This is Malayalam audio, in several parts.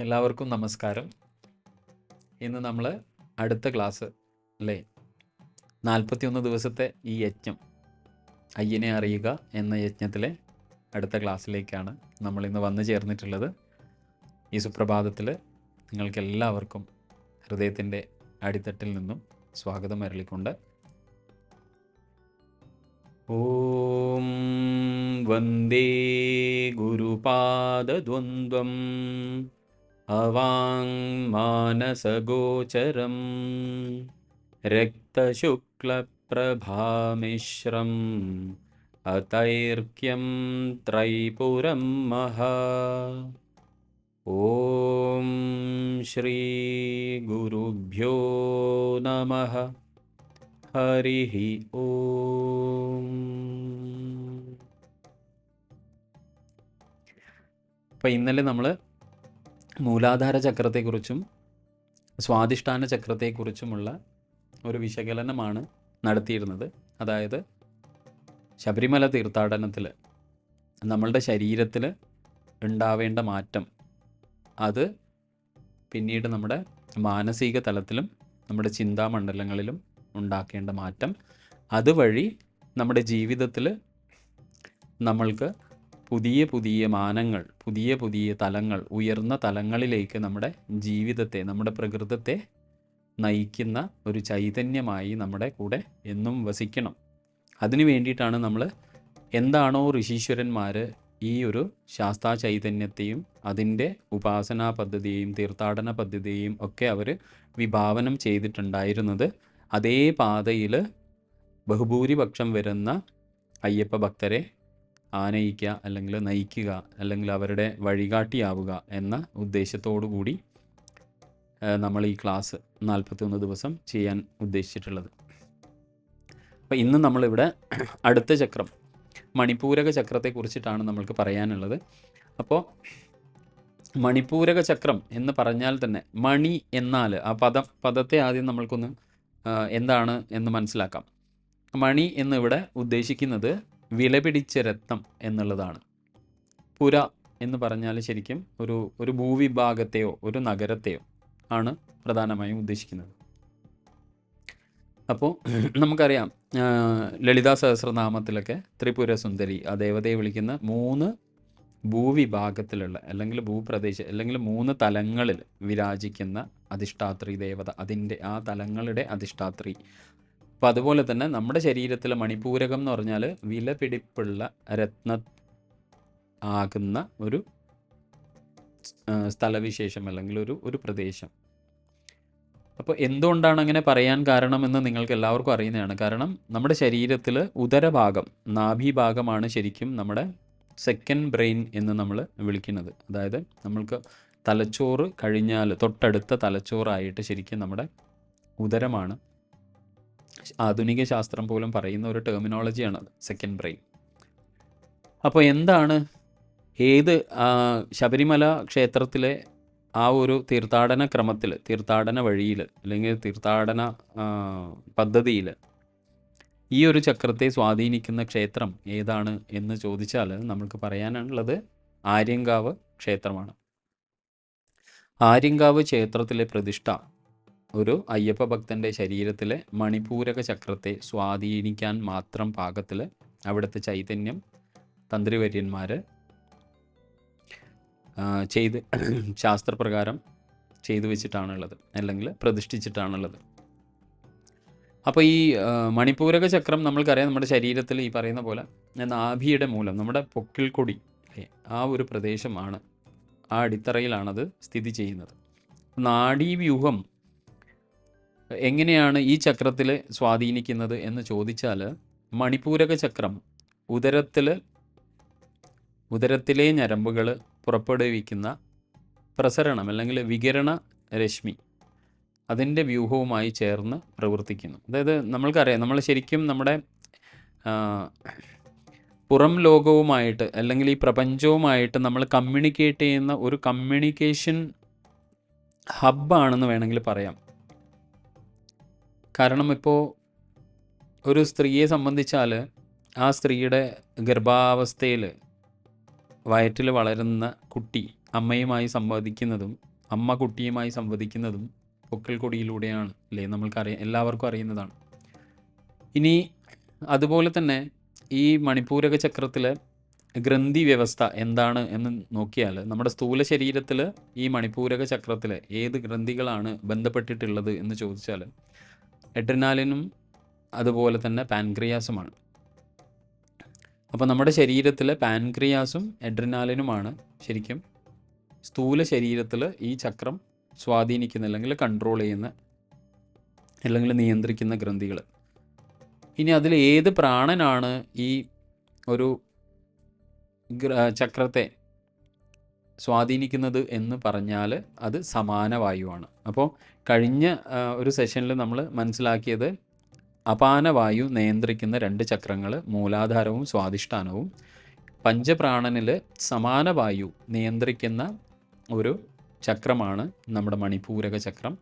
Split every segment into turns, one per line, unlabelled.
എല്ലാവർക്കും നമസ്കാരം. ഇന്ന് നമ്മൾ അടുത്ത ക്ലാസ് അല്ലേ, 41 ദിവസത്തെ ഈ യജ്ഞം, അയ്യനെ അറിയുക എന്ന യജ്ഞത്തിലെ അടുത്ത ക്ലാസ്സിലേക്കാണ് നമ്മളിന്ന് വന്നു ചേർന്നിട്ടുള്ളത്. ഈ സുപ്രഭാതത്തിൽ നിങ്ങൾക്കെല്ലാവർക്കും ഹൃദയത്തിൻ്റെ അടിത്തട്ടിൽ നിന്നും സ്വാഗതം അരുളിക്കൊണ്ട് ഓം വന്ദേ ഗുരുപാദദ്വന്ദ്വം അവാങ്മാനസഗോചരം രക്തശുക്ലപ്രഭാമിശ്രം അതൈർക്യം ത്രൈപുരം മഹാ. ഓം ശ്രീ ഗുരുഭ്യോ നമഃ. ഹരിഹി ഓം. അപ്പം ഇന്നലെ നമ്മൾ മൂലാധാര ചക്രത്തെക്കുറിച്ചും സ്വാധിഷ്ഠാന ചക്രത്തെക്കുറിച്ചുമുള്ള ഒരു വിശകലനമാണ് നടത്തിയിരുന്നത്. അതായത് ശബരിമല തീർത്ഥാടനത്തിൽ നമ്മളുടെ ശരീരത്തിൽ ഉണ്ടാവേണ്ട മാറ്റം, അത് പിന്നീട് നമ്മുടെ മാനസിക തലത്തിലും നമ്മുടെ ചിന്താമണ്ഡലങ്ങളിലും ഉണ്ടാക്കേണ്ട മാറ്റം, അതുവഴി നമ്മുടെ ജീവിതത്തിൽ നമ്മൾക്ക് പുതിയ പുതിയ മാനങ്ങൾ, പുതിയ പുതിയ തലങ്ങൾ, ഉയർന്ന തലങ്ങളിലേക്ക് നമ്മുടെ ജീവിതത്തെ, നമ്മുടെ പ്രകൃതത്തെ നയിക്കുന്ന ഒരു ചൈതന്യമായി നമ്മുടെ കൂടെ എന്നും വസിക്കണം. അതിനു വേണ്ടിയിട്ടാണ് നമ്മൾ എന്താണോ ഋഷീശ്വരന്മാർ ഈ ഒരു ശാസ്താ ചൈതന്യത്തെയും അതിൻ്റെ ഉപാസനാ പദ്ധതിയെയും തീർത്ഥാടന പദ്ധതിയെയും ഒക്കെ അവർ വിഭാവനം ചെയ്തിട്ടുണ്ടായിരുന്നത്, അതേ പാതയിൽ ബഹുഭൂരിപക്ഷം വരുന്ന അയ്യപ്പ ഭക്തരെ ആനയിക്കുക, അല്ലെങ്കിൽ നയിക്കുക, അല്ലെങ്കിൽ അവരുടെ വഴികാട്ടിയാവുക എന്ന ഉദ്ദേശത്തോടു കൂടി നമ്മൾ ഈ ക്ലാസ് 41 ദിവസം ചെയ്യാൻ ഉദ്ദേശിച്ചിട്ടുള്ളത്. അപ്പോൾ ഇന്ന് നമ്മളിവിടെ അടുത്ത ചക്രം, മണിപൂരക ചക്രത്തെക്കുറിച്ചിട്ടാണ് നമ്മൾക്ക് പറയാനുള്ളത്. അപ്പോൾ മണിപൂരക ചക്രം എന്ന് പറഞ്ഞാൽ തന്നെ, മണി എന്നാൽ ആ പദത്തെ ആദ്യം നമ്മൾക്കൊന്ന് എന്താണ് എന്ന് മനസ്സിലാക്കാം. മണി എന്നിവിടെ ഉദ്ദേശിക്കുന്നത് വിലപിടിച്ച രത്നം എന്നുള്ളതാണ്. പുര എന്ന് പറഞ്ഞാൽ ശരിക്കും ഒരു ഭൂവിഭാഗത്തെയോ ഒരു നഗരത്തെയോ ആണ് പ്രധാനമായും ഉദ്ദേശിക്കുന്നത്. അപ്പോൾ നമുക്കറിയാം, ലളിതാ സഹസ്രനാമത്തിലൊക്കെ ത്രിപുര സുന്ദരി, ആ ദേവതയെ വിളിക്കുന്ന 3 ഭൂവിഭാഗത്തിലുള്ള അല്ലെങ്കിൽ ഭൂപ്രദേശം അല്ലെങ്കിൽ 3 തലങ്ങളിൽ വിരാജിക്കുന്ന അധിഷ്ഠാത്രി ദേവത, അതിൻ്റെ ആ തലങ്ങളുടെ അധിഷ്ഠാത്രി. അപ്പോൾ അതുപോലെ തന്നെ നമ്മുടെ ശരീരത്തിൽ മണിപൂരകം എന്ന് പറഞ്ഞാൽ വിലപിടിപ്പുള്ള രത്ന ആകുന്ന ഒരു സ്ഥലവിശേഷം അല്ലെങ്കിൽ ഒരു പ്രദേശം. അപ്പോൾ എന്തുകൊണ്ടാണ് അങ്ങനെ പറയാൻ കാരണമെന്ന് നിങ്ങൾക്ക് എല്ലാവർക്കും അറിയുന്നതാണ്. കാരണം നമ്മുടെ ശരീരത്തിൽ ഉദരഭാഗം, നാഭീഭാഗമാണ് ശരിക്കും നമ്മുടെ സെക്കൻഡ് ബ്രെയിൻ എന്ന് നമ്മൾ വിളിക്കുന്നത്. അതായത് നമ്മൾക്ക് തലച്ചോറ് കഴിഞ്ഞാൽ തൊട്ടടുത്ത തലച്ചോറായിട്ട് ശരിക്കും നമ്മുടെ ഉദരമാണ്. ആധുനിക ശാസ്ത്രം പോലും പറയുന്ന ഒരു ടെർമിനോളജിയാണ് സെക്കൻഡ് ബ്രെയിൻ. അപ്പോൾ എന്താണ് ശബരിമല ക്ഷേത്രത്തിലെ ആ ഒരു തീർത്ഥാടന ക്രമത്തിൽ, തീർത്ഥാടന വഴിയിൽ അല്ലെങ്കിൽ തീർത്ഥാടന പദ്ധതിയിൽ ഈ ഒരു ചക്രത്തെ സ്വാധീനിക്കുന്ന ക്ഷേത്രം ഏതാണ് എന്ന് ചോദിച്ചാൽ നമുക്ക് പറയാനുള്ളത് ആര്യങ്കാവ് ക്ഷേത്രമാണ്. ആര്യങ്കാവ് ക്ഷേത്രത്തിലെ പ്രതിഷ്ഠ ഒരു അയ്യപ്പ ഭക്തൻ്റെ ശരീരത്തിലെ മണിപൂരക ചക്രത്തെ സ്വാധീനിക്കാൻ മാത്രം പാകത്തിൽ അവിടുത്തെ ചൈതന്യം തന്ത്രിവര്യന്മാർ ശാസ്ത്രപ്രകാരം ചെയ്തു വെച്ചിട്ടാണുള്ളത്, അല്ലെങ്കിൽ പ്രതിഷ്ഠിച്ചിട്ടാണുള്ളത്. അപ്പോൾ ഈ മണിപൂരക ചക്രം നമ്മൾക്കറിയാം, നമ്മുടെ ശരീരത്തിൽ ഈ പറയുന്ന പോലെ നാഭിയുടെ മൂലം, നമ്മുടെ പൊക്കിൾക്കൊടി, ആ ഒരു പ്രദേശമാണ്, ആ അടിത്തറയിലാണത് സ്ഥിതി ചെയ്യുന്നത്. നാഡീവ്യൂഹം എങ്ങനെയാണ് ഈ ചക്രത്തിൽ സ്വാധീനിക്കുന്നത് എന്ന് ചോദിച്ചാൽ, മണിപൂരക ചക്രം ഉദരത്തിലെ ഞരമ്പുകൾ പുറപ്പെടുവിക്കുന്ന പ്രസരണം അല്ലെങ്കിൽ വികിരണ രശ്മി, അതിൻ്റെ വ്യൂഹവുമായി ചേർന്ന് പ്രവർത്തിക്കുന്നു. അതായത് നമ്മൾക്കറിയാം, നമ്മൾ ശരിക്കും നമ്മുടെ പുറം ലോകവുമായിട്ട് അല്ലെങ്കിൽ ഈ പ്രപഞ്ചവുമായിട്ട് നമ്മൾ കമ്മ്യൂണിക്കേറ്റ് ചെയ്യുന്ന ഒരു കമ്മ്യൂണിക്കേഷൻ ഹബ്ബാണെന്ന് വേണമെങ്കിൽ പറയാം. കാരണം ഇപ്പോൾ ഒരു സ്ത്രീയെ സംബന്ധിച്ചാൽ ആ സ്ത്രീയുടെ ഗർഭാവസ്ഥയിൽ വയറ്റിൽ വളരുന്ന കുട്ടി അമ്മയുമായി സംവദിക്കുന്നതും അമ്മ കുട്ടിയുമായി സംവദിക്കുന്നതും പൊക്കിൾ കൊടിയിലൂടെയാണ് അല്ലേ, എല്ലാവർക്കും അറിയുന്നതാണ്. ഇനി അതുപോലെ തന്നെ ഈ മണിപൂരക ചക്രത്തിലെ ഗ്രന്ഥി വ്യവസ്ഥ എന്താണ് എന്ന് നോക്കിയാൽ, നമ്മുടെ സ്ഥൂല ശരീരത്തിൽ ഈ മണിപൂരക ചക്രത്തിൽ ഏത് ഗ്രന്ഥികളാണ് ബന്ധപ്പെട്ടിട്ടുള്ളത് എന്ന് ചോദിച്ചാൽ എഡ്രിനാലിനും അതുപോലെ തന്നെ പാൻക്രിയാസുമാണ്. അപ്പോൾ നമ്മുടെ ശരീരത്തിൽ പാൻക്രിയാസും എഡ്രിനാലിനുമാണ് ശരിക്കും സ്ഥൂല ശരീരത്തിൽ ഈ ചക്രം സ്വാധീനിക്കുന്ന അല്ലെങ്കിൽ കൺട്രോൾ ചെയ്യുന്ന അല്ലെങ്കിൽ നിയന്ത്രിക്കുന്ന ഗ്രന്ഥികൾ. ഇനി അതിൽ ഏത് പ്രാണനാണ് ഈ ഒരു ചക്രത്തെ സ്വാധീനിക്കുന്നത് എന്ന് പറഞ്ഞാൽ അത് സമാനവായുവാണ്. അപ്പോൾ കഴിഞ്ഞ ഒരു സെഷനിൽ നമ്മൾ മനസ്സിലാക്കിയത് അപാനവായു നിയന്ത്രിക്കുന്ന 2 ചക്രങ്ങൾ മൂലാധാരവും സ്വാധിഷ്ഠാനവും, പഞ്ചപ്രാണനിൽ സമാനവായു നിയന്ത്രിക്കുന്ന ഒരു ചക്രമാണ് നമ്മുടെ മണിപൂരക ചക്രം.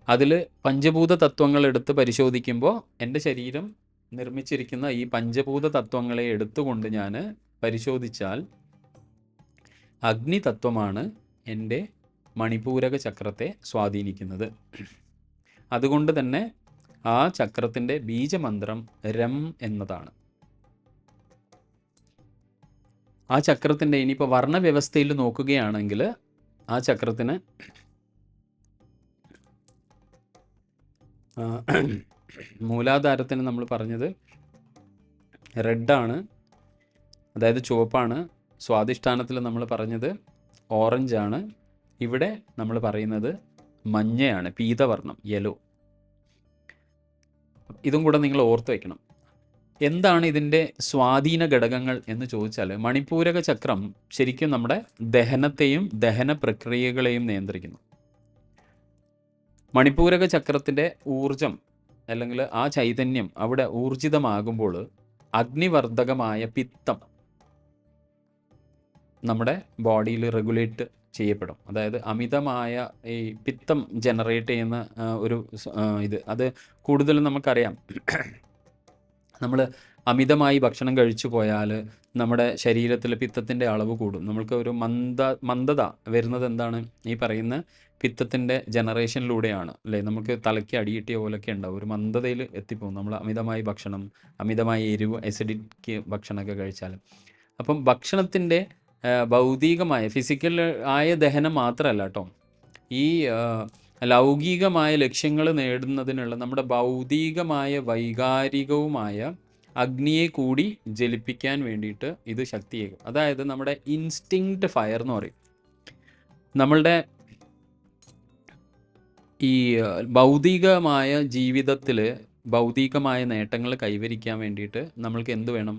അതിൽ പഞ്ചഭൂത തത്വങ്ങൾ എടുത്ത് പരിശോധിക്കുമ്പോൾ എൻ്റെ ശരീരം നിർമ്മിച്ചിരിക്കുന്ന ഈ പഞ്ചഭൂത തത്വങ്ങളെ എടുത്തുകൊണ്ട് ഞാൻ പരിശോധിച്ചാൽ അഗ്നിതത്വമാണ് എൻ്റെ മണിപൂരക ചക്രത്തെ സ്വാധീനിക്കുന്നത്. അതുകൊണ്ട് തന്നെ ആ ചക്രത്തിൻ്റെ ബീജമന്ത്രം രം എന്നതാണ്. ആ ചക്രത്തിൻ്റെ ഇനിയിപ്പോൾ വർണ്ണവ്യവസ്ഥയിൽ നോക്കുകയാണെങ്കിൽ ആ ചക്രത്തിന് മൂലാധാരത്തിന് നമ്മൾ പറഞ്ഞത് റെഡാണ്, അതായത് ചുവപ്പാണ്. സ്വാധിഷ്ഠാനത്തിൽ നമ്മൾ പറഞ്ഞത് ഓറഞ്ചാണ്. ഇവിടെ നമ്മൾ പറയുന്നത് മഞ്ഞയാണ്, പീതവർണ്ണം, യെല്ലോ. ഇതും കൂടെ നിങ്ങൾ ഓർത്ത് വയ്ക്കണം. എന്താണ് ഇതിൻ്റെ സ്വാധീന ഘടകങ്ങൾ എന്ന് ചോദിച്ചാൽ, മണിപൂരക ചക്രം ശരിക്കും നമ്മുടെ ദഹനത്തെയും ദഹന പ്രക്രിയകളെയും നിയന്ത്രിക്കുന്നു. മണിപൂരക ചക്രത്തിൻ്റെ ഊർജം അല്ലെങ്കിൽ ആ ചൈതന്യം അവിടെ ഊർജിതമാകുമ്പോൾ അഗ്നിവർദ്ധകമായ പിത്തം നമ്മുടെ ബോഡിയിൽ റെഗുലേറ്റ് ചെയ്യപ്പെടും. അതായത് അമിതമായ ഈ പിത്തം ജനറേറ്റ് ചെയ്യുന്ന ഒരു അത് കൂടുതലും നമുക്കറിയാം. നമ്മൾ അമിതമായി ഭക്ഷണം കഴിച്ചു പോയാൽ നമ്മുടെ ശരീരത്തിൽ പിത്തത്തിൻ്റെ അളവ് കൂടും. നമ്മൾക്ക് ഒരു മന്ദത വരുന്നത് എന്താണ്? ഈ പറയുന്ന പിത്തത്തിൻ്റെ ജനറേഷനിലൂടെയാണ് അല്ലേ. നമുക്ക് തലയ്ക്ക് അടിയിട്ടിയ പോലൊക്കെ ഉണ്ടാവും, ഒരു മന്ദതയിൽ എത്തിപ്പോകും നമ്മൾ അമിതമായി ഭക്ഷണം, അമിതമായി എരിവ്, അസിഡിക്ക് ഭക്ഷണമൊക്കെ കഴിച്ചാൽ. അപ്പം ഭക്ഷണത്തിൻ്റെ ഭൗതികമായ ഫിസിക്കൽ ആയ ദഹനം മാത്രമല്ല കേട്ടോ, ഈ ലൗകികമായ ലക്ഷ്യങ്ങൾ നേടുന്നതിനുള്ള നമ്മുടെ ഭൗതികമായ വൈകാരികവുമായ അഗ്നിയെ കൂടി ജ്വലിപ്പിക്കാൻ വേണ്ടിയിട്ട് ഇത് ശക്തിയേകും. അതായത് നമ്മുടെ ഇൻസ്റ്റിങ്ക്റ്റ് ഫയർ എന്ന് പറയും. നമ്മളുടെ ഈ ഭൗതികമായ ജീവിതത്തിൽ ഭൗതികമായ നേട്ടങ്ങൾ കൈവരിക്കാൻ വേണ്ടിയിട്ട് നമ്മൾക്ക് എന്ത് വേണം?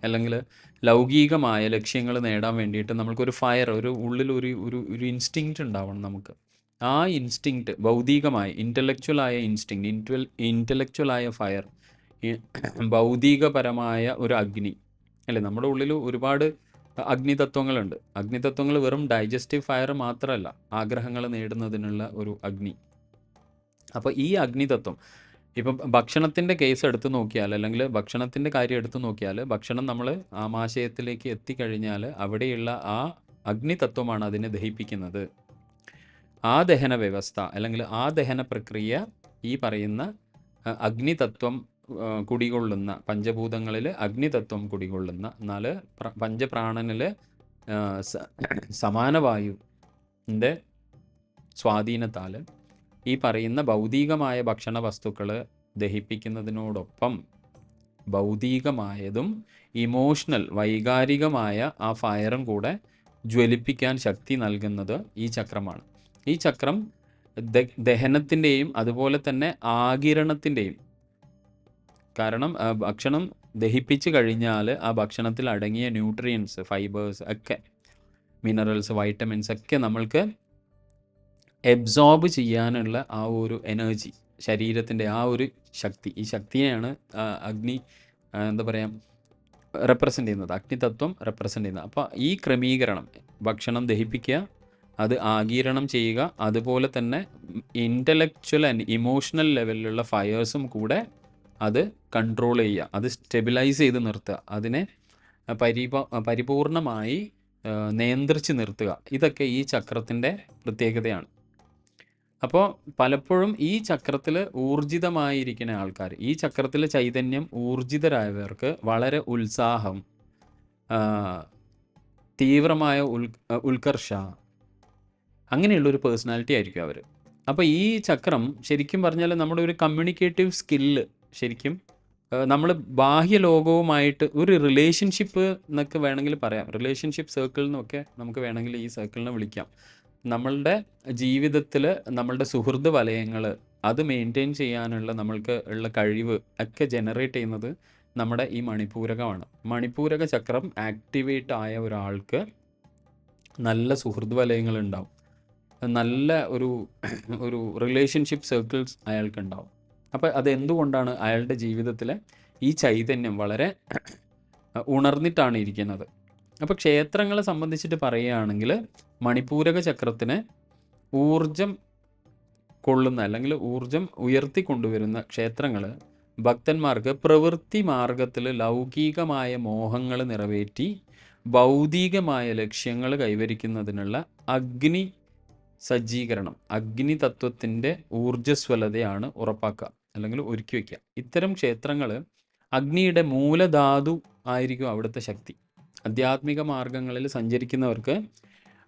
അല്ലെങ്കിൽ ലൗകികമായ ലക്ഷ്യങ്ങൾ നേടാൻ വേണ്ടിയിട്ട് നമ്മൾക്കൊരു ഫയർ, ഒരു ഉള്ളിൽ ഒരു ഇൻസ്റ്റിങ്ക്റ്റ് ഉണ്ടാവണം നമുക്ക്. ആ ഇൻസ്റ്റിങ്ക്റ്റ് ഭൗതികമായ ഇൻ്റലക്ച്വലായ ഇൻ്റലക്ച്വലായ ഫയർ, ഭൗതികപരമായ ഒരു അഗ്നി അല്ലേ. നമ്മുടെ ഉള്ളിൽ ഒരുപാട് അഗ്നിതത്വങ്ങളുണ്ട്. അഗ്നിതത്വങ്ങൾ വെറും ഡൈജസ്റ്റീവ് ഫയർ മാത്രമല്ല, ആഗ്രഹങ്ങൾ നേടുന്നതിനുള്ള ഒരു അഗ്നി. അപ്പോൾ ഈ അഗ്നിതത്വം ഇപ്പം ഭക്ഷണത്തിൻ്റെ കേസ് എടുത്ത് നോക്കിയാൽ, അല്ലെങ്കിൽ ഭക്ഷണത്തിൻ്റെ കാര്യം എടുത്ത് നോക്കിയാൽ, ഭക്ഷണം നമ്മൾ ആമാശയത്തിലേക്ക് എത്തിക്കഴിഞ്ഞാൽ അവിടെയുള്ള ആ അഗ്നിതത്വമാണ് അതിനെ ദഹിപ്പിക്കുന്നത്. ആ ദഹന വ്യവസ്ഥ അല്ലെങ്കിൽ ആ ദഹന പ്രക്രിയ ഈ പറയുന്ന അഗ്നിതത്വം കുടികൊള്ളുന്ന പഞ്ചഭൂതങ്ങളിൽ അഗ്നിതത്വം കുടികൊള്ളുന്ന 4 പഞ്ചപ്രാണനിൽ സമാനവായുവിൻ്റെ സ്വാധീനത്താൽ ഈ പറയുന്ന ഭൗതികമായ ഭക്ഷണ വസ്തുക്കൾ ദഹിപ്പിക്കുന്നതിനോടൊപ്പം ഭൗതികമായതും ഇമോഷണൽ വൈകാരികമായ ആ ഫയറും കൂടെ ജ്വലിപ്പിക്കാൻ ശക്തി നൽകുന്നത് ഈ ചക്രമാണ്. ഈ ചക്രം ദഹനത്തിൻ്റെയും അതുപോലെ തന്നെ ആഗിരണത്തിൻ്റെയും, കാരണം ഭക്ഷണം ദഹിപ്പിച്ച് കഴിഞ്ഞാൽ ആ ഭക്ഷണത്തിൽ അടങ്ങിയ ന്യൂട്രിയൻസ്, ഫൈബേഴ്സ് ഒക്കെ, മിനറൽസ്, വൈറ്റമിൻസ് ഒക്കെ നമ്മൾക്ക് എബ്സോർബ് ചെയ്യാനുള്ള ആ ഒരു എനർജി, ശരീരത്തിൻ്റെ ആ ഒരു ശക്തി, ഈ ശക്തിയെയാണ് അഗ്നി എന്താ പറയുക റെപ്രസെൻ്റ് ചെയ്യുന്നത്, അഗ്നിതത്വം റെപ്രസെൻ്റ് ചെയ്യുന്നത്. അപ്പോൾ ഈ ക്രമീകരണം, ഭക്ഷണം ദഹിപ്പിക്കുക, അത് ആഗിരണം ചെയ്യുക, അതുപോലെ തന്നെ ഇൻ്റലക്ച്വൽ ആൻഡ് ഇമോഷണൽ ലെവലിലുള്ള ഫയേഴ്സും കൂടെ അത് കൺട്രോൾ ചെയ്യുക, അത് സ്റ്റെബിലൈസ് ചെയ്ത് നിർത്തുക, അതിനെ പരിപൂർണമായി നിയന്ത്രിച്ച് നിർത്തുക, ഇതൊക്കെ ഈ ചക്രത്തിൻ്റെ പ്രത്യേകതയാണ്. അപ്പോൾ പലപ്പോഴും ഈ ചക്രത്തിൽ ഊർജിതമായിരിക്കുന്ന ആൾക്കാർ, ഈ ചക്രത്തിലെ ചൈതന്യം ഊർജിതരായവർക്ക് വളരെ ഉത്സാഹം, തീവ്രമായ ഉത്കർഷ, അങ്ങനെയുള്ളൊരു പേഴ്സണാലിറ്റി ആയിരിക്കും അവർ. അപ്പോൾ ഈ ചക്രം ശരിക്കും പറഞ്ഞാൽ നമ്മുടെ ഒരു കമ്മ്യൂണിക്കേറ്റീവ് സ്കില്ല്, ശരിക്കും നമ്മൾ ബാഹ്യ ലോകവുമായിട്ട് ഒരു റിലേഷൻഷിപ്പ് എന്നൊക്കെ വേണമെങ്കിൽ പറയാം, റിലേഷൻഷിപ്പ് സർക്കിൾ എന്നൊക്കെ നമുക്ക് വേണമെങ്കിൽ ഈ സർക്കിളിനെ വിളിക്കാം. നമ്മളുടെ ജീവിതത്തിൽ നമ്മളുടെ സുഹൃത്ത് വലയങ്ങൾ അത് മെയിൻറ്റെയിൻ ചെയ്യാനുള്ള നമ്മൾക്ക് ഉള്ള കഴിവ് ഒക്കെ ജനറേറ്റ് ചെയ്യുന്നത് നമ്മുടെ ഈ മണിപൂരകമാണ്. മണിപൂരക ചക്രം ആക്ടിവേറ്റ് ആയ ഒരാൾക്ക് നല്ല സുഹൃത്ത് വലയങ്ങൾ ഉണ്ടാവും, നല്ല ഒരു റിലേഷൻഷിപ്പ് സർക്കിൾസ് അയാൾക്കുണ്ടാവും. അപ്പോൾ അതെന്തുകൊണ്ടാണ്? അയാളുടെ ജീവിതത്തിൽ ഈ ചൈതന്യം വളരെ ഉണർന്നിട്ടാണ് ഇരിക്കുന്നത്. അപ്പോൾ ക്ഷേത്രങ്ങളെ സംബന്ധിച്ചിട്ട് പറയുകയാണെങ്കിൽ മണിപൂരക ചക്രത്തിന് ഊർജം കൊള്ളുന്ന അല്ലെങ്കിൽ ഊർജം ഉയർത്തിക്കൊണ്ടുവരുന്ന ക്ഷേത്രങ്ങൾ ഭക്തന്മാർക്ക് പ്രവൃത്തി മാർഗത്തിൽ ലൗകികമായ മോഹങ്ങൾ നിറവേറ്റി ഭൗതികമായ ലക്ഷ്യങ്ങൾ കൈവരിക്കുന്നതിനുള്ള അഗ്നി സജ്ജീകരണം, അഗ്നി തത്വത്തിൻ്റെ ഊർജ്ജസ്വലതയാണ് ഉറപ്പാക്കുക അല്ലെങ്കിൽ ഒരുക്കി വയ്ക്കുക. ഇത്തരം ക്ഷേത്രങ്ങൾ അഗ്നിയുടെ മൂലധാതു ആയിരിക്കും അവിടുത്തെ ശക്തി. ആധ്യാത്മിക മാർഗങ്ങളിൽ സഞ്ചരിക്കുന്നവർക്ക്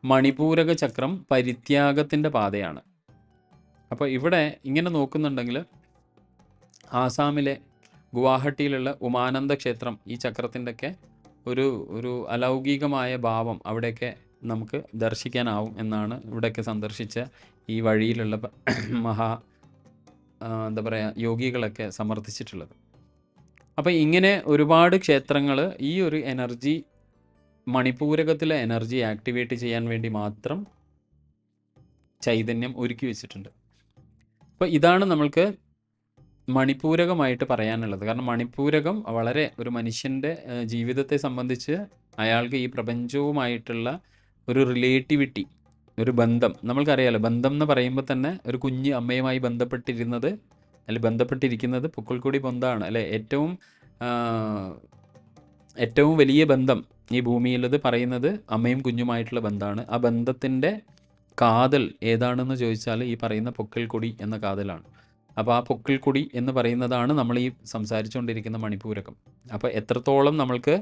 മണിപൂരക ചക്രം പരിത്യാഗത്തിൻ്റെ പാതയാണ്. അപ്പോൾ ഇവിടെ ഇങ്ങനെ നോക്കുന്നുണ്ടെങ്കിൽ ആസാമിലെ ഗുവാഹട്ടിയിലുള്ള ഉമാനന്ദ ക്ഷേത്രം ഈ ചക്രത്തിൻ്റെയൊക്കെ ഒരു അലൗകികമായ ഭാവം അവിടെയൊക്കെ നമുക്ക് ദർശിക്കാനാവും എന്നാണ് ഇവിടെയൊക്കെ സന്ദർശിച്ച ഈ വഴിയിലുള്ള എന്താ പറയുക യോഗികളൊക്കെ സമർത്ഥിച്ചിട്ടുള്ളത്. അപ്പോൾ ഇങ്ങനെ ഒരുപാട് ക്ഷേത്രങ്ങൾ ഈ ഒരു എനർജി, മണിപൂരകത്തിലെ എനർജി ആക്ടിവേറ്റ് ചെയ്യാൻ വേണ്ടി മാത്രം ചൈതന്യം ഒരുക്കി വെച്ചിട്ടുണ്ട്. അപ്പോൾ ഇതാണ് നമ്മൾക്ക് മണിപൂരകമായിട്ട് പറയാനുള്ളത്. കാരണം മണിപൂരകം വളരെ ഒരു മനുഷ്യൻ്റെ ജീവിതത്തെ സംബന്ധിച്ച് അയാൾക്ക് ഈ പ്രപഞ്ചവുമായിട്ടുള്ള ഒരു റിലേറ്റിവിറ്റി, ഒരു ബന്ധം, നമ്മൾക്കറിയാലോ ബന്ധം എന്ന് പറയുമ്പോൾ തന്നെ ഒരു കുഞ്ഞ് അമ്മയുമായി ബന്ധപ്പെട്ടിരിക്കുന്നത് പുക്കിൾക്കൊടി ബന്ധമാണ് അല്ലേ. ഏറ്റവും വലിയ ബന്ധം ഈ ഭൂമിയിലത് പറയുന്നത് അമ്മയും കുഞ്ഞുമായിട്ടുള്ള ബന്ധമാണ്. ആ ബന്ധത്തിൻ്റെ കാതൽ ഏതാണെന്ന് ചോദിച്ചാൽ ഈ പറയുന്ന പൊക്കിൾക്കൊടി എന്ന കാതലാണ്. അപ്പോൾ ആ പൊക്കിൾക്കൊടി എന്ന് പറയുന്നതാണ് നമ്മൾ ഈ സംസാരിച്ചുകൊണ്ടിരിക്കുന്ന മണിപൂരകം. അപ്പോൾ എത്രത്തോളം നമ്മൾക്ക്